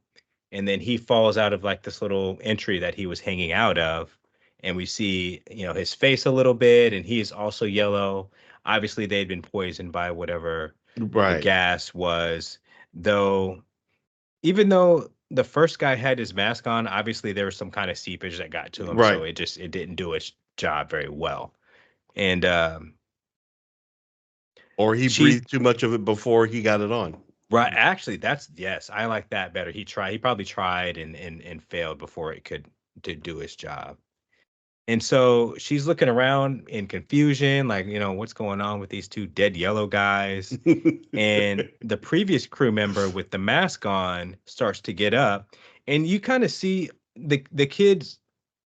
and then he falls out of like this little entry that he was hanging out of, and we see his face a little bit, and he is also yellow. Obviously, they'd been poisoned by whatever the Right. gas was, though even though the first guy had his mask on, obviously there was some kind of seepage that got to him, so Right. it didn't do its job very well. And Or he she breathed too much of it before he got it on. right, actually that's yes, I like that better. He probably tried and failed before it could to do its job. And so she's looking around in confusion, like, what's going on with these two dead yellow guys? And the previous crew member with the mask on starts to get up, and you kind of see the kids,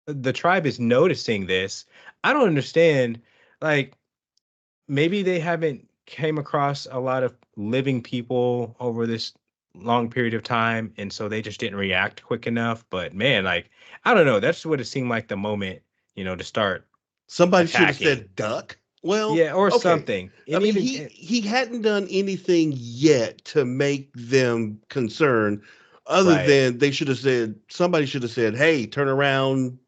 the tribe is noticing this. I don't understand. Like, maybe they haven't came across a lot of living people over this long period of time, and so they just didn't react quick enough. But man, like, I don't know. That's what it seemed like the moment, to start Somebody should have attacking. said duck. Well, Yeah, or okay. something. I And mean, even he hadn't done anything yet to make them concerned, other right. than they should have said, somebody should have said, "Hey, turn around,"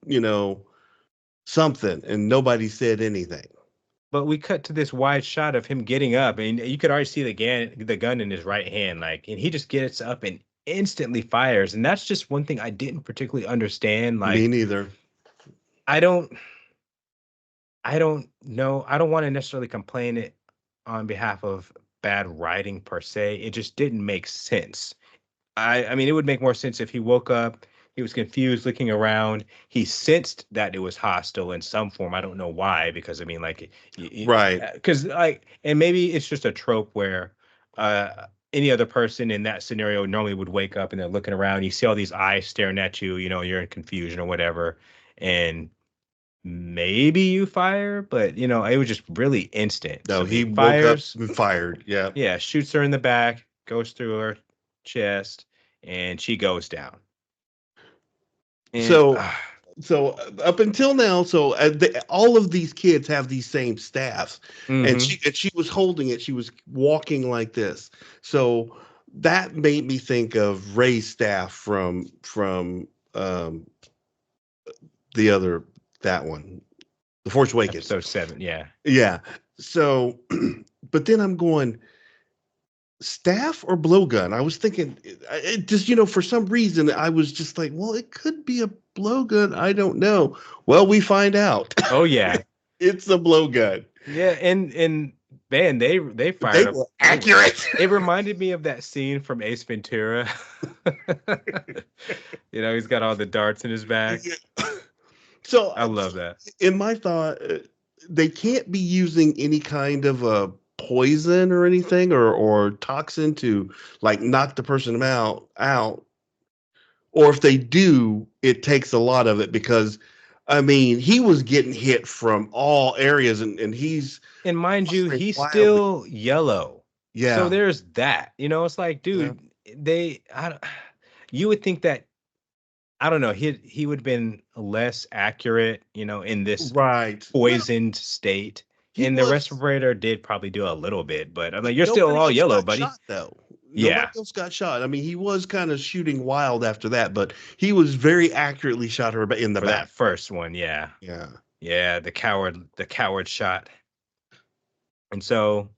you know, something, and nobody said anything. But we cut to this wide shot of him getting up, and you could already see the gun in his right hand, like, and he just gets up and instantly fires. And that's just one thing I didn't particularly understand. Me Like, neither. I don't, I don't know. I don't want to necessarily complain it on behalf of bad writing per se. It just didn't make sense. I mean, it would make more sense if he woke up, he was confused, looking around. He sensed that it was hostile in some form. I don't know why, because I mean, like, Right. because like, and maybe it's just a trope where any other person in that scenario normally would wake up and they're looking around. You see all these eyes staring at you. You're in confusion or whatever, and maybe you fire, but it was just really instant. No, So he he woke up fires. and fired. Yeah. Yeah, shoots her in the back, goes through her chest, and she goes down. And So up until now, all of these kids have these same staffs, and mm-hmm. she was holding it. She was walking like this. So that made me think of Ray's staff um, the other that one, The Force Awakens. Episode 7, yeah. Yeah. So, but then I'm going, staff or blowgun? I was thinking, it just, for some reason, I was just like, well, it could be a blowgun. I don't know. Well, we find out. Oh yeah. It's a blowgun. Yeah, and man, they They fired up. were accurate. It reminded me of that scene from Ace Ventura. He's got all the darts in his back. So, I love that. in my thought, they can't be using any kind of a poison or anything, or toxin to like knock the person out, or if they do, it takes a lot of it, because I mean, he was getting hit from all areas, and he's And mind you, firing he's wildly. still yellow. So Yeah. there's that. It's like, Yeah. dude, you would think that I don't know. He would have been less accurate, in this Right. Well, poisoned state. he And the was. respirator did probably do a little bit, but I'm like, you're still Nobody all else yellow, got buddy. shot though. Nobody Yeah, else got shot. I mean, he was kind of shooting wild after that, but he was very accurately shot her in the for that back. first one, yeah, Yeah. yeah, the coward shot. And so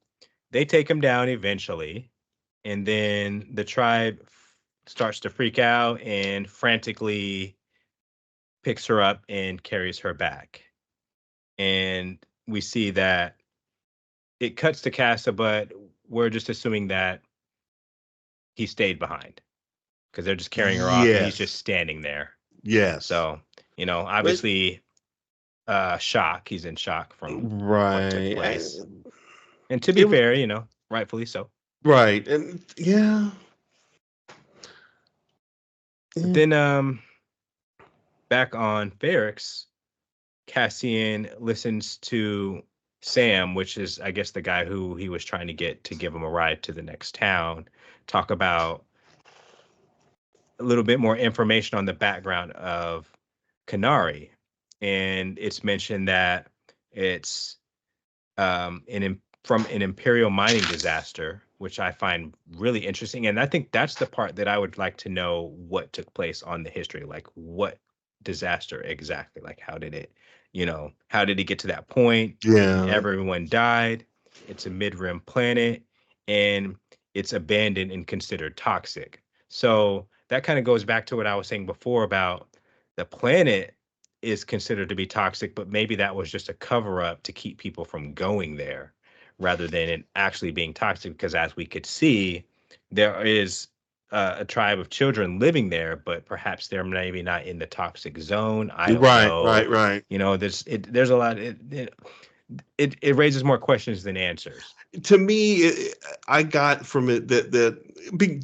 they take him down eventually, and then the tribe starts to freak out and frantically picks her up and carries her back. And we see that it cuts to Casa, but we're just assuming that he stayed behind because they're just carrying her off and he's just Yes. standing there. Yes. So, you know, But obviously, shock. He's in shock from what took right. place. And to be It was fair, you know, rightfully so. right. And yeah. But Yeah. then back on Ferrex, Cassian listens to Sam, which is, I guess, the guy who he was trying to get to give him a ride to the next town, talk about a little bit more information on the background of Canary. And it's mentioned that it's from an imperial mining disaster, which I find really interesting. And I think that's the part that I would like to know what took place on the history, like what disaster exactly, like how did it, you know, how did it get to that point and Yeah. everyone died? It's a mid-rim planet and it's abandoned and considered toxic. So that kind of goes back to what I was saying before about the planet is considered to be toxic, but maybe that was just a cover up to keep people from going there rather than it actually being toxic. Because as we could see, there is a tribe of children living there, but perhaps they're maybe not in the toxic zone. I don't Right. know. Right. Right. You know, there's a lot. It raises more questions than answers. To me, I got from it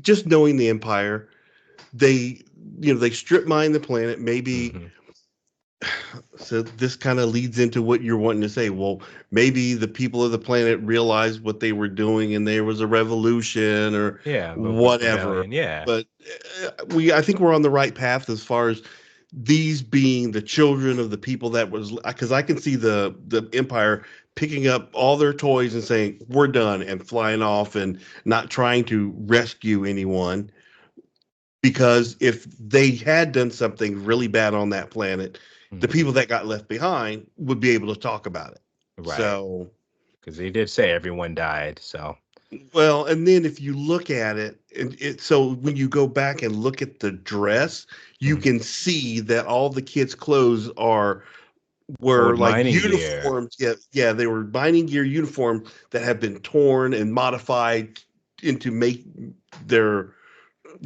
just knowing the Empire, they they strip mine the planet. Maybe Hmm. so this kind of leads into what you're wanting to say. Well, maybe the people of the planet realized what they were doing, and there was a revolution or Yeah, whatever. rebellion. Yeah. But I think we're on the right path as far as these being the children of the people that was because I can see the Empire picking up all their toys and saying we're done and flying off and not trying to rescue anyone because if they had done something really bad on that planet, the Hmm. people that got left behind would be able to talk about it. Right. So, Because he did say everyone died. So. well, and then if you look at it, so when you go back and look at the dress, you Mhm. can see that all the kids' clothes were Old like mining gear. uniforms. Yeah, yeah, they were mining gear uniforms that have been torn and modified into make their,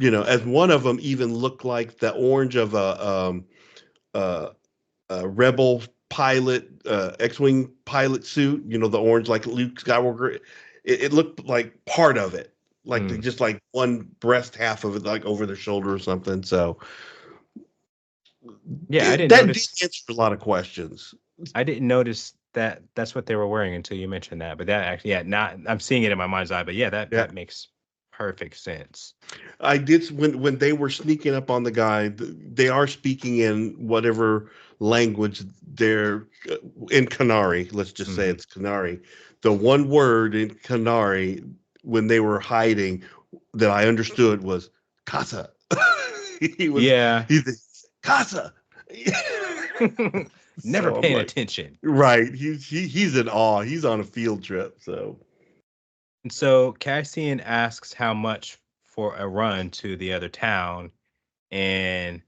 as one of them even looked like the orange of uh, a rebel pilot, X-wing pilot suit. The orange like Luke Skywalker. It looked like part of it, like Mm. just like one breast half of it, like over their shoulder or something. So Yeah, that did answer a lot of questions. I didn't notice that that's what they were wearing until you mentioned that. But that actually, yeah, not I'm seeing it in my mind's eye. But yeah, Yeah, that makes perfect sense. I did when they were sneaking up on the guy. They are speaking in whatever language they're in Canary. Let's just say Hmm. it's Canary. The one word in Canary when they were hiding that I understood was casa. he was Yeah, he's casa. never So I'm paying like, attention. right. He's in awe. He's on a field trip. So And so Cassian asks how much for a run to the other town, and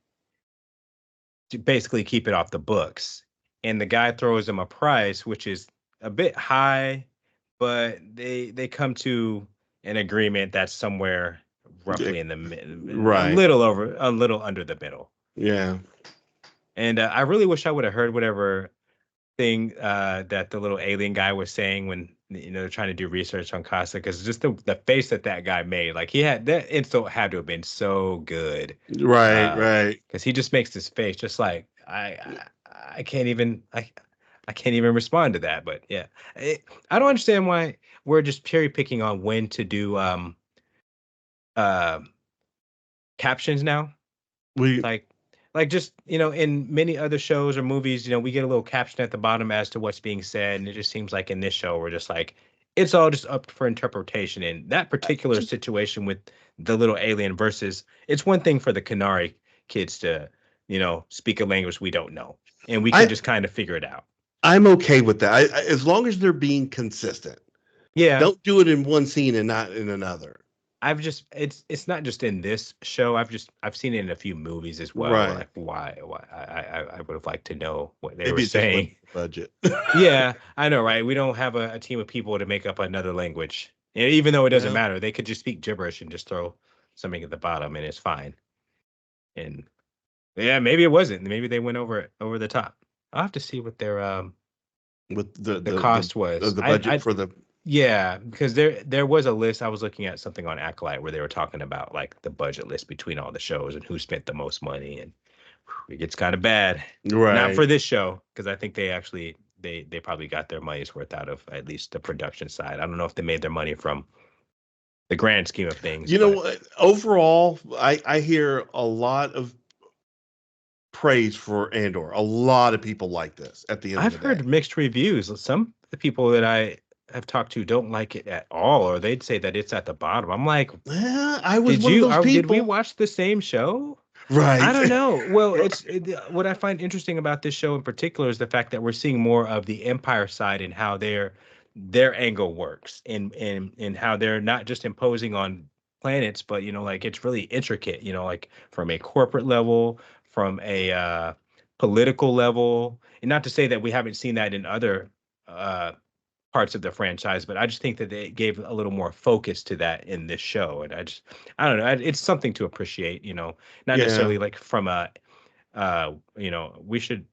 to basically keep it off the books. And the guy throws him a price, which is a bit high, but they come to an agreement that's somewhere yeah, roughly in the a right. little over, a little under the middle. Yeah. And I really wish I would have heard whatever thing that the little alien guy was saying when they're trying to do research on Casa, because just the face that that guy made, like he had that insult had to have been so good, Right, right. because he just makes this face just like I can't even I can't even respond to that. But yeah, I don't understand why we're just cherry picking on when to do uh captions now. We Like just, in many other shows or movies, we get a little caption at the bottom as to what's being said, and it just seems like in this show we're just like it's all just up for interpretation. In that particular situation with the little alien versus, it's one thing for the Canary kids to, speak a language we don't know, and we can I just kind of figure it out. I'm okay with that. As long as they're being consistent. Yeah, Don't do it in one scene and not in another. I've just it's not just in this show. I've seen it in a few movies as well. Right. Like why I would have liked to know what they were Maybe it just saying. wasn't the budget. Yeah, I know, right? We don't have a team of people to make up another language. Even though it doesn't Yeah. matter, they could just speak gibberish and just throw something at the bottom and it's fine. And yeah, maybe it wasn't. Maybe they went over the top. I'll have to see what With the cost was. the budget for the Yeah, because there was a list. I was looking at something on Acolyte where they were talking about like the budget list between all the shows and who spent the most money, and it gets kind of bad. Not right. for this show, because I think they actually they probably got their money's worth out of at least the production side. I don't know if they made their money from the grand scheme of things, You know but what? Overall, I hear a lot of praise for Andor. A lot of people like this at the end of I've the day. heard mixed reviews. Some of the people that I have talked to don't like it at all, or they'd say that it's at the bottom. I'm like, I was one of those did we people. watch the same show? I Right. don't know. Well, what I find interesting about this show in particular is the fact that we're seeing more of the Empire side and how their angle works, and how they're not just imposing on planets, but like it's really intricate. Like from a corporate level, from a political level, and not to say that we haven't seen that in other uh, parts of the franchise, but I just think that they gave a little more focus to that in this show, and I don't know, it's something to appreciate, not Yeah. necessarily like from a, we should,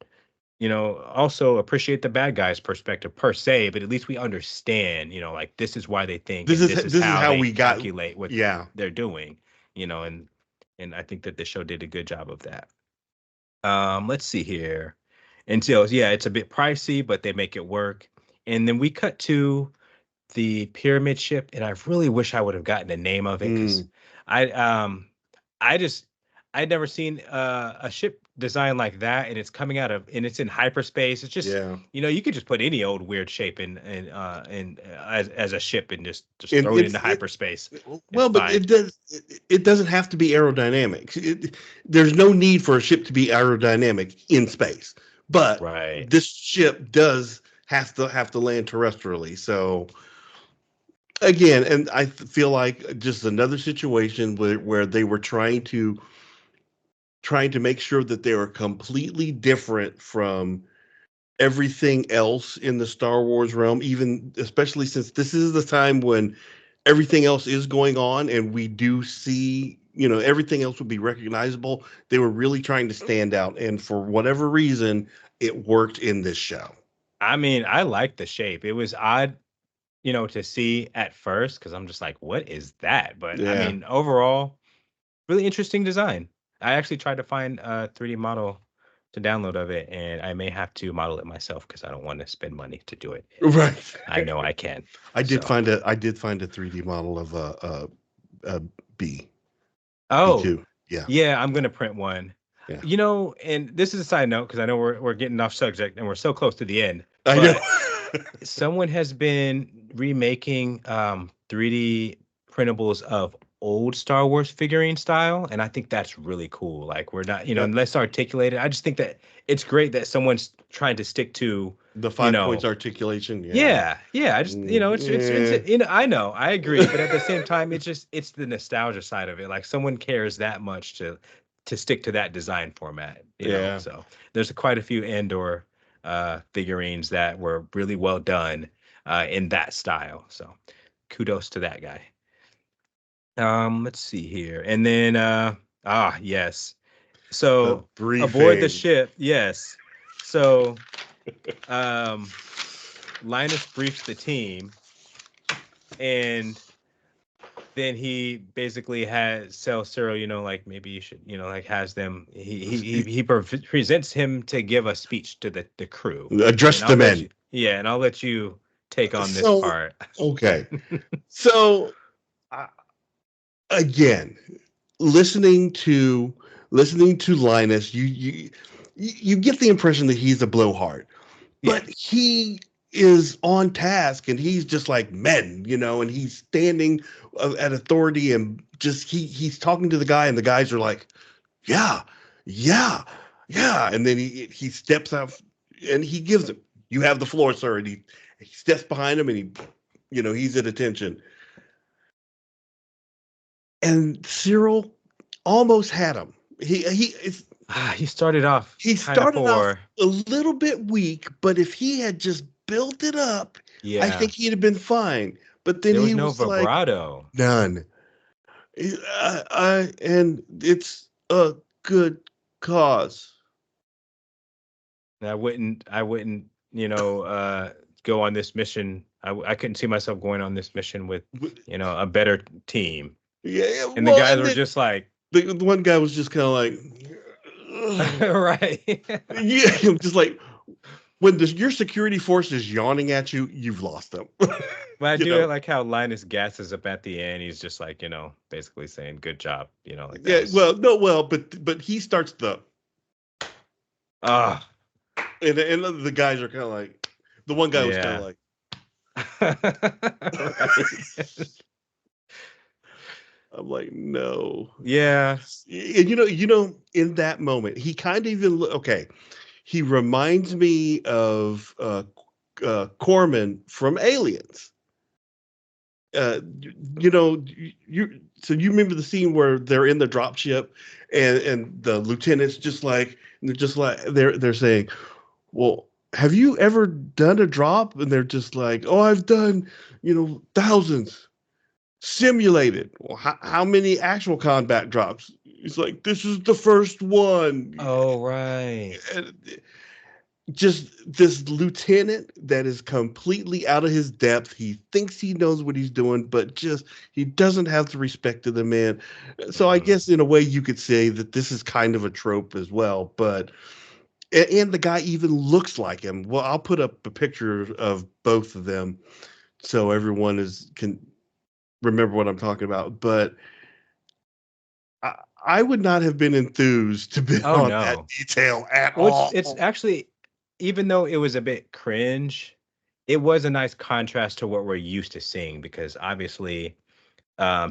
also appreciate the bad guys' perspective per se, but at least we understand, like this is why they think, and this is This is how how they we got. calculate what Yeah. they're doing, and I think that the show did a good job of that. Let's see here. Until yeah, it's a bit pricey, but they make it work. And then we cut to the pyramid ship, and I really wish I would have gotten the name of it because Mm, I I just I'd never seen a ship designed like that, and it's coming out of and it's in hyperspace. It's just yeah. you could just put any old weird shape in as a ship and just And throw it into hyperspace. It's well, but fine. it doesn't have to be aerodynamic. There's no need for a ship to be aerodynamic in space. But Right. this ship does have to land terrestrially. So again, and I feel like just another situation where they were trying to make sure that they were completely different from everything else in the Star Wars realm, even especially since this is the time when everything else is going on and we do see, everything else would be recognizable. They were really trying to stand out. And for whatever reason, it worked in this show. I mean, I like the shape. It was odd, to see at first because I'm just like, what is that? But I Yeah. mean, overall, really interesting design. I actually tried to find a 3D model to download of it, and I may have to model it myself because I don't want to spend money to do it. And Right. I know I can. So, I did find a 3D model of a B oh, B2. Yeah. yeah, I'm gonna print one. Yeah. And this is a side note because I know we're getting off subject and we're so close to the end, I know. but someone has been remaking 3D printables of old Star Wars figurine style, and I think that's really cool. Like we're not, Uh, less articulated. I just think that it's great that someone's trying to stick to, the you 5 points know, articulation. Yeah. yeah. I just, it's Yeah. I know, I agree, but at the same time, it's the nostalgia side of it. Like someone cares that much to stick to that design format, Yeah. So there's quite a few Andor figurines that were really well done in that style. So kudos to that guy. Let's see here. And then yes. The So aboard the briefing. ship, yes. So Linus briefs the team, and then he basically has sells Cyril, like maybe you should, like has them. He presents him to give a speech to the crew, Address and I'll the let you, men. yeah, and I'll let you take on this So, part. okay. So, uh, again, listening to Linus, you get the impression that he's a blowhard, Yeah, but he is on task and he's just like men, and he's standing at authority and just he's talking to the guy and the guys are like, yeah, yeah, yeah, and then he steps out and he gives him, you have the floor, sir, and he steps behind him and he's at attention. and Cyril almost had him. He started off He kind of started off poor. a little bit weak, but if he had just built it up, I Yeah, think he'd have been fine. But then there was he no was like, vibrato. none. And it's a good cause. And I wouldn't, go on this mission. I couldn't see myself going on this mission with, a better team. Yeah, yeah, And the well, guys and were then just like, the one guy was just kind of like, "Ugh." right. Yeah, just like when your security force is yawning at you, you've lost them. But I you do know, like how Linus gasses up at the end. He's just like, basically saying, "Good job." Like that yeah. was. Well, no, well, but he starts Ah, and the guys are kind of like, the one guy was kind of yeah. like, Right. I'm like, no. Yeah. And in that moment, he kind of even okay. He reminds me of Corman from Aliens. You know, so you remember the scene where they're in the drop ship, and the lieutenant's just like, they're just like they're saying, well, have you ever done a drop? And they're just like, oh, I've done, thousands simulated. Well, how many actual combat drops? He's like, this is the first one. Oh, right. And just this lieutenant that is completely out of his depth. He thinks he knows what he's doing, but just he doesn't have the respect of the man. So I Mm-mm. guess in a way you could say that this is kind of a trope as well. But and the guy even looks like him. Well, I'll put up a picture of both of them so everyone can remember what I'm talking about. But I, I would not have been enthused to be Oh on that no. detail at Well, it's all. actually, even though it was a bit cringe, it was a nice contrast to what we're used to seeing because obviously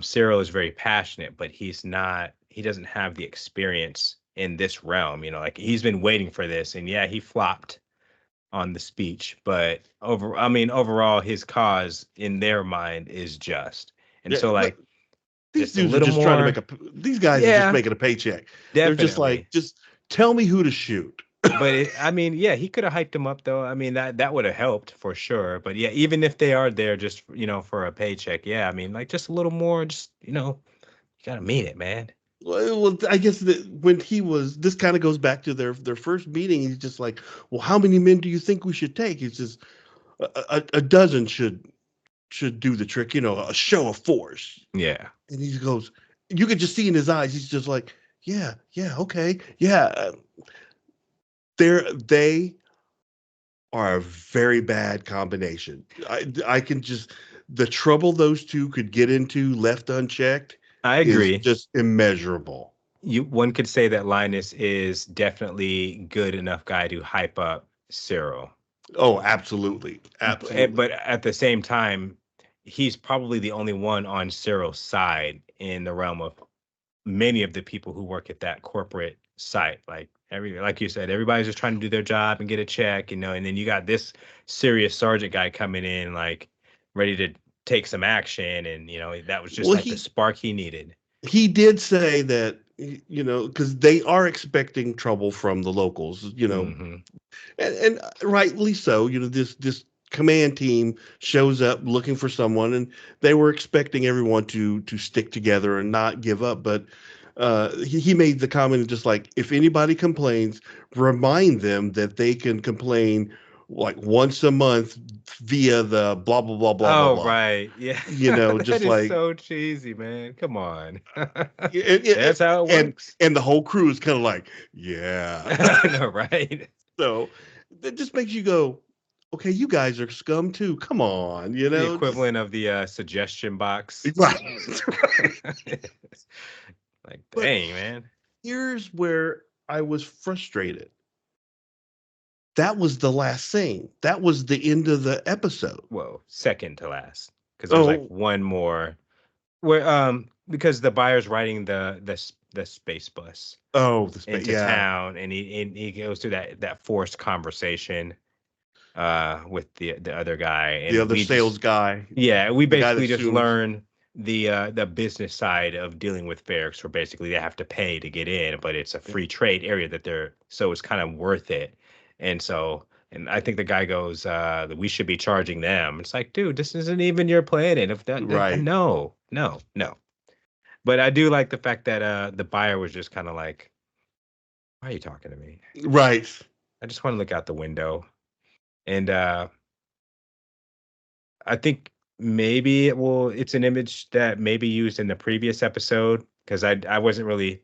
Cyril is very passionate, but he doesn't have the experience in this realm. Like he's been waiting for this, and yeah, he flopped on the speech, but overall, his cause in their mind is just. And Yeah, so, but like, these just a dudes are little just trying to more, these guys are just yeah, making a paycheck. They're just like, definitely. just tell me who to shoot. But yeah, he could have hyped him up though. I mean, that would have helped for sure. But yeah, even if they are there just for a paycheck, yeah, I mean, like just a little more, just you gotta mean it, man. Well, I guess that when this kind of goes back to their first meeting. He's just like, well, how many men do you think we should take? It's just a dozen should do the trick. A show of force. Yeah, And he goes, you could just see in his eyes. He's just like, yeah, yeah, okay, yeah. They are a very bad combination. I can just the trouble those two could get into left unchecked I is agree. just immeasurable. One could say that Linus is definitely good enough guy to hype up Cyril. Oh, absolutely, absolutely. But at the same time, he's probably the only one on Cyril's side in the realm of many of the people who work at that corporate site. Like you said, everybody's just trying to do their job and get a check, and then you got this serious sergeant guy coming in, like ready to take some action, and that was just Well, like the spark he needed. he did say that because they are expecting trouble from the locals, Hmm. and rightly so. This command team shows up looking for someone, and they were expecting everyone to stick together and not give up. But he made the comment just like, if anybody complains, remind them that they can complain like once a month via the blah blah blah blah blah Oh, blah. right. Yeah. That Just is like so cheesy, man. Come on. and, and That's how it and works. and the whole crew is kind of like, yeah. I know, right? So that just makes you go, okay, you guys are scum too. Come on, The just equivalent of the suggestion box. right. Right. Like, But dang, man. here's where I was frustrated. That was the last scene. That was the end of the episode. Whoa, second to last. Because there's like Oh, one more where because the buyer's riding the space bus oh, the space. into Yeah, town, and he goes through that forced conversation with the other guy, the and other we just sales guy, yeah, we the guy basically that just assumes. learn the business side of dealing with Ferrex, where basically they have to pay to get in, but it's a Yeah. free trade area that they're so it's kind of worth it. And so, and I think the guy goes, that we should be charging them. It's like, dude, this isn't even your planet. If Right. no, no, no. But I do like the fact that the buyer was just kind of like, why are you talking to me? Right. I just want to look out the window. And I think maybe it's an image that maybe used in the previous episode because I wasn't really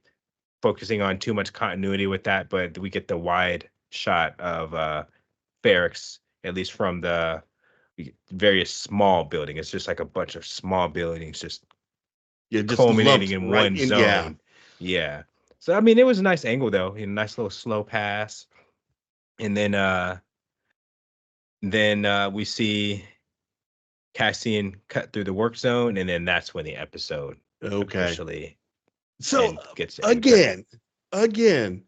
focusing on too much continuity with that, but we get the wide shot of Ferrex, at least from the various small building. It's just like a bunch of small buildings just Yeah, just culminating lumped in right one in. Yeah. zone. Yeah. So I mean it was a nice angle though, a nice little slow pass. And then we see Cassian cut through the work zone, and then that's when the episode Okay. officially So and gets the end credit. again,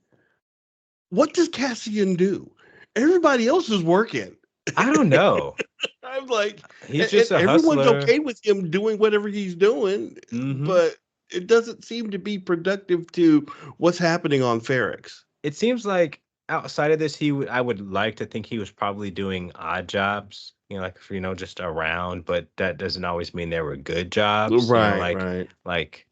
what does Cassian do? Everybody else is working. I don't know. I'm like, He's and just a everyone's hustler. okay with him doing whatever he's doing, Hmm. but it doesn't seem to be productive to what's happening on Ferrex. It seems like outside of this, I would like to think he was probably doing odd jobs, like just around, but that doesn't always mean they were good jobs, Right, right, like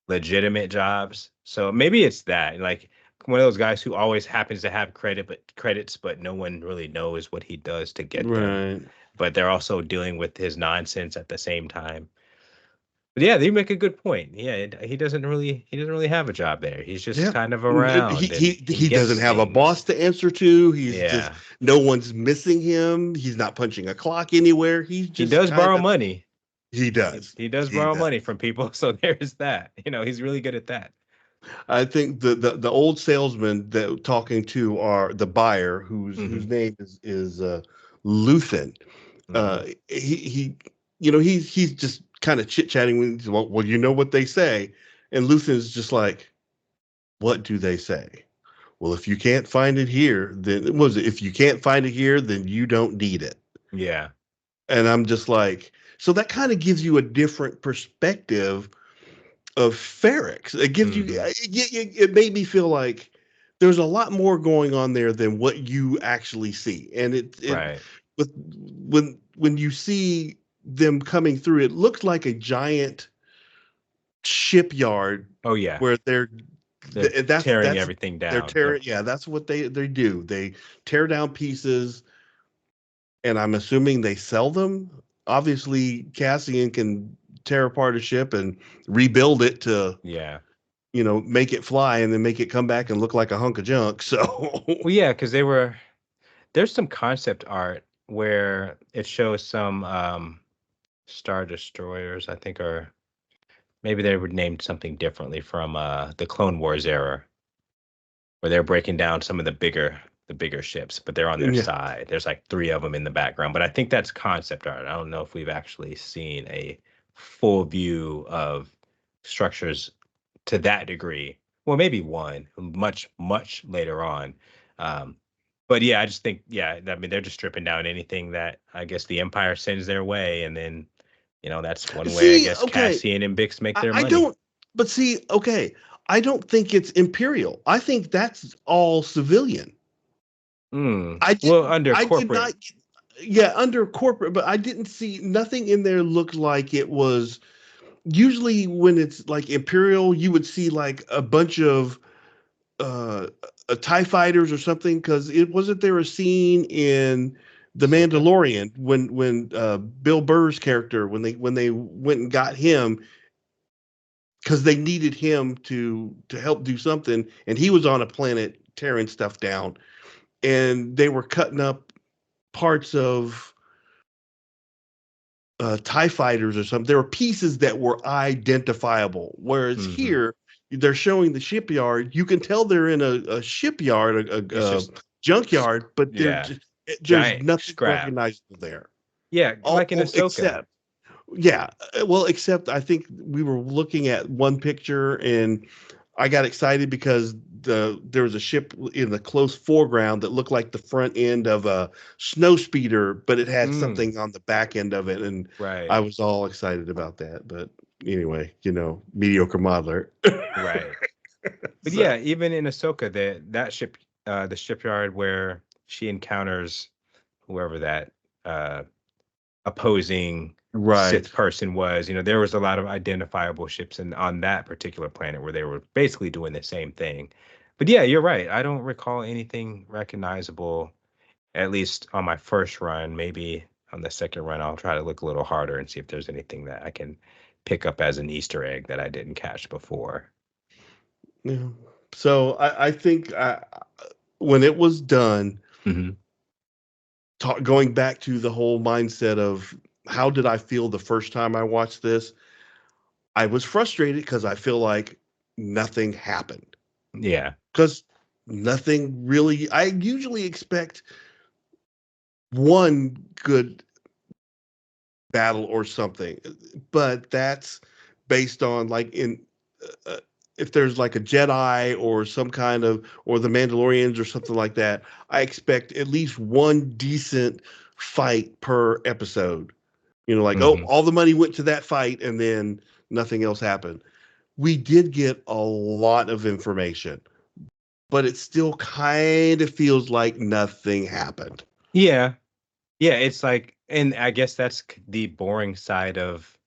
legitimate jobs. So maybe it's that, like one of those guys who always happens to have credits, but no one really knows what he does to get them. right. But they're also dealing with his nonsense at the same time. But yeah, you make a good point. Yeah, he doesn't really have a job there. He's just Yeah. kind of He around he and he he doesn't gets have a boss things. to answer to. He's just Yeah. no one's missing him. He's not punching a clock anywhere. He's He just does kind borrow of money. he He, does. he does He borrow money does. from people, so there's that. He's really good at that. I think the old salesman that talking to our the buyer whose Hmm. name is Luthen. Hmm. He he's just kind of chit chatting with well you know what they say, and Luthen's just like, what do they say? Well, if you can't find it here, then what was it? If you can't find it here, then you don't need it. Yeah. And I'm just like, so that kind of gives you a different perspective of Ferrex. It gives you, Hmm. it made me feel like there's a lot more going on there than what you actually see. And it, Right. with when you see them coming through, it looks like a giant shipyard Oh yeah. where they're They're tearing that's everything they're down. Yep. tearing. Yeah, that's what they do. They tear down pieces, and I'm assuming they sell them. Obviously, Cassian can tear apart a ship and rebuild it to Yeah. make it fly and then make it come back and look like a hunk of junk. So Well, yeah, because there's some concept art where it shows some Star Destroyers, I think, or maybe they were named something differently from the Clone Wars era, where they're breaking down some of the bigger ships, but they're on their yeah. side. There's like three of them in the background, but I think that's concept art. I don't know if we've actually seen a full view of structures to that degree. Well, maybe one much much later on. Um, but yeah, I just think yeah, I mean they're just stripping down anything that I guess the Empire sends their way, and then that's one way I See, guess okay, Cassian and Bix make their I money. don't. But see, okay, I don't think it's imperial. I think that's all civilian. Well, under I did corporate. not. Yeah, under corporate, but I didn't see nothing in there looked like it was. Usually, when it's like imperial, you would see like a bunch of uh, TIE fighters or something. Because it wasn't there a scene in The Ahsoka. Mandalorian when Bill Burr's character when they went and got him because they needed him to help do something, and he was on a planet tearing stuff down, and they were cutting up parts of TIE fighters or something. There were pieces that were identifiable. Whereas Hmm. here, they're showing the shipyard. You can tell they're in a shipyard, It's just junkyard, but yeah, there's giant nothing scrap. recognizable there. Yeah, like in Ahsoka. Except, yeah, well, except I think we were looking at one picture and I got excited because there was a ship in the close foreground that looked like the front end of a snow speeder, but it had Mm, something on the back end of it, and right. I was all excited about that. But anyway, mediocre modeler. Right. But So, yeah, even in Ahsoka, that ship, the shipyard where she encounters whoever that uh, opposing right. Sith person was, there was a lot of identifiable ships on that particular planet where they were basically doing the same thing. But yeah, you're right. I don't recall anything recognizable, at least on my first run. Maybe on the second run, I'll try to look a little harder and see if there's anything that I can pick up as an Easter egg that I didn't catch before. Yeah. So I think when it was done, Hmm. going back to the whole mindset of how did I feel the first time I watched this, I was frustrated because I feel like nothing happened. Yeah. Because nothing really, I usually expect one good battle or something, but that's based on like if there's like a Jedi or some kind of, or the Mandalorians or something like that, I expect at least one decent fight per episode. Like, oh, Hmm. all the money went to that fight and then nothing else happened. We did get a lot of information, but it still kind of feels like nothing happened. Yeah. Yeah. It's like, and I guess that's the boring side of,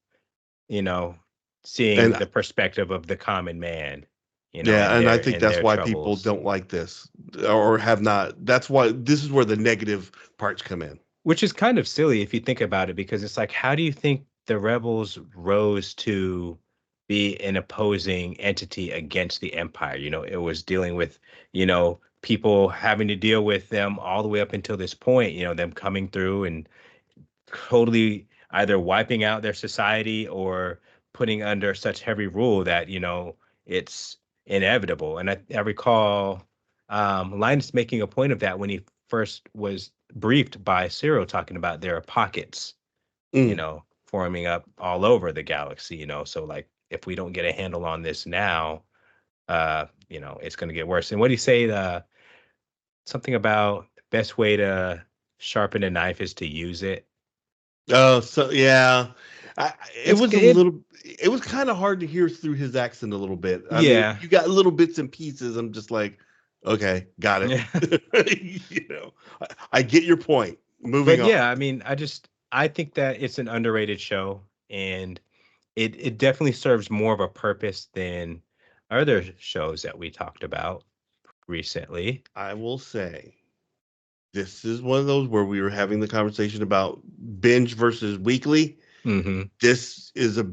you know, seeing And the perspective of the common man, yeah, and and I their think that's why people troubles. don't like this or have not. That's why this is where the negative parts come in. Which is kind of silly if you think about it, because it's like, how do you think the rebels rose to be an opposing entity against the empire? It was dealing with, people having to deal with them all the way up until this point, them coming through and totally either wiping out their society or putting under such heavy rule that, it's inevitable. And I recall Linus making a point of that when he first was briefed by Cyril talking about there are pockets, Mm. forming up all over the galaxy, so like if we don't get a handle on this now, it's going to get worse. And what do you say, something about the best way to sharpen a knife is to use it? Oh, so yeah, it It's was a it little. It was kind of hard to hear through his accent a little bit. I mean, Yeah. you got little bits and pieces. I'm just like, okay, got it. Yeah. I get your point. Moving But on. yeah, I mean, I think that it's an underrated show, and it definitely serves more of a purpose than other shows that we talked about recently. I will say this is one of those where we were having the conversation about binge versus weekly. Mhm. This is a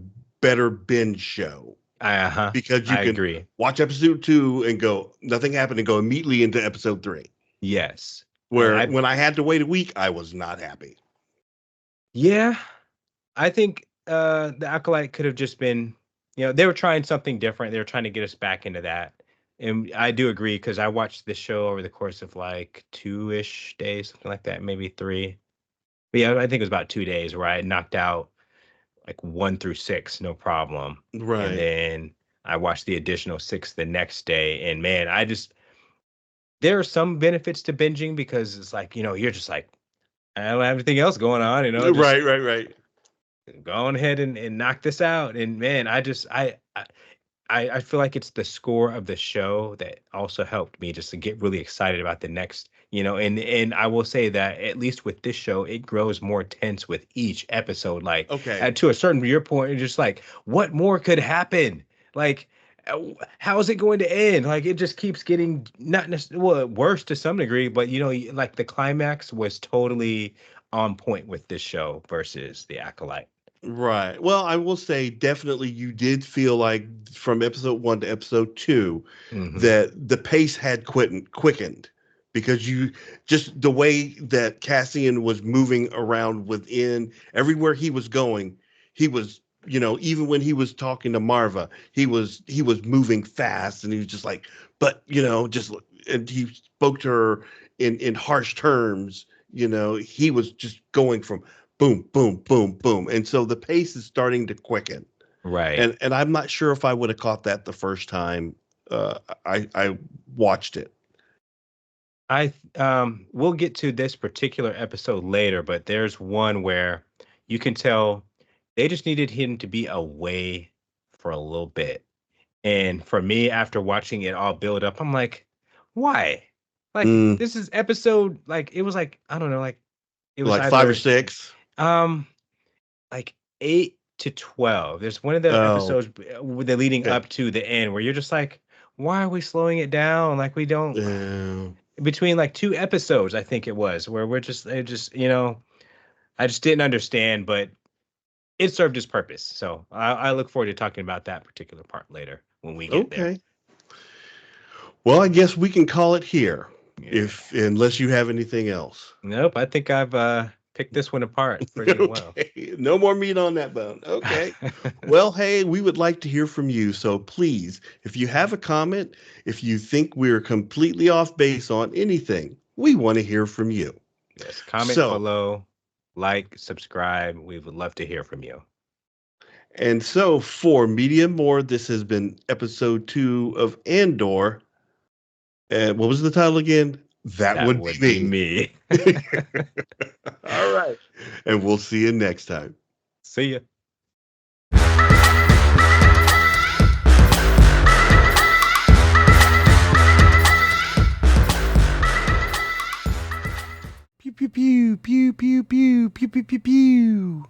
better binge show Uh-huh. because you I can agree. watch episode two and go, nothing happened, and go immediately into episode three. Yes. And Where when I had to wait a week, I was not happy. yeah, I think the Acolyte could have just been, they were trying something different. They were trying to get us back into that. And I do agree because I watched this show over the course of like 2-ish days, something like that, maybe 3. But yeah, I think it was about 2 days where I knocked out like 1 through 6, no problem. And Right. then I watched the additional 6 the next day. And man, there are some benefits to binging because it's like, you're just like, I don't have anything else going on, just Right, right, right. go on ahead and knock this out. And man, I feel like it's the score of the show that also helped me just to get really excited about the next, and I will say that at least with this show, it grows more tense with each episode. Like Okay. to a certain viewpoint, you're just like, what more could happen? Like, how is it going to end? Like it just keeps getting not necessarily well, worse to some degree, but like the climax was totally on point with this show versus the Acolyte. Right. Well, I will say definitely you did feel like from episode one to episode two Hmm. that the pace had quickened because you just the way that Cassian was moving around within everywhere he was going, he was, even when he was talking to Marva, he was moving fast and he was just like, but just and he spoke to her in harsh terms, he was just going from boom, boom, boom, boom. And so the pace is starting to quicken. Right. And I'm not sure if I would have caught that the first time I watched it. We'll get to this particular episode later, but there's one where you can tell They just needed him to be away for a little bit. And for me, after watching it all build up, I'm like, why? Like Mm, this is episode like it was like I don't know, like it was like 5 or either 6? um like 8 to 12. There's one of the Oh, episodes with the leading okay. up to the end where you're just like, why are we slowing it down? Like we don't Yeah. between like two episodes, I think it was, where we're just it just, I just didn't understand, but it served its purpose. So I look forward to talking about that particular part later when we get there. Okay. Well, I guess we can call it here, Yeah. if unless you have anything else. Nope. I think I've picked this one apart pretty well. Okay. No more meat on that bone. Okay. Well, hey, we would like to hear from you. So please, if you have a comment, if you think we're completely off base on anything, we want to hear from you. Yes. Comment So, below, like, subscribe. We would love to hear from you. and so for Media More, this has been episode 2 of Andor. And what was the title again? That That would would be be me. me. All right. And we'll see you next time. See ya. Pew pew pew pew pew pew pew pew pew pew.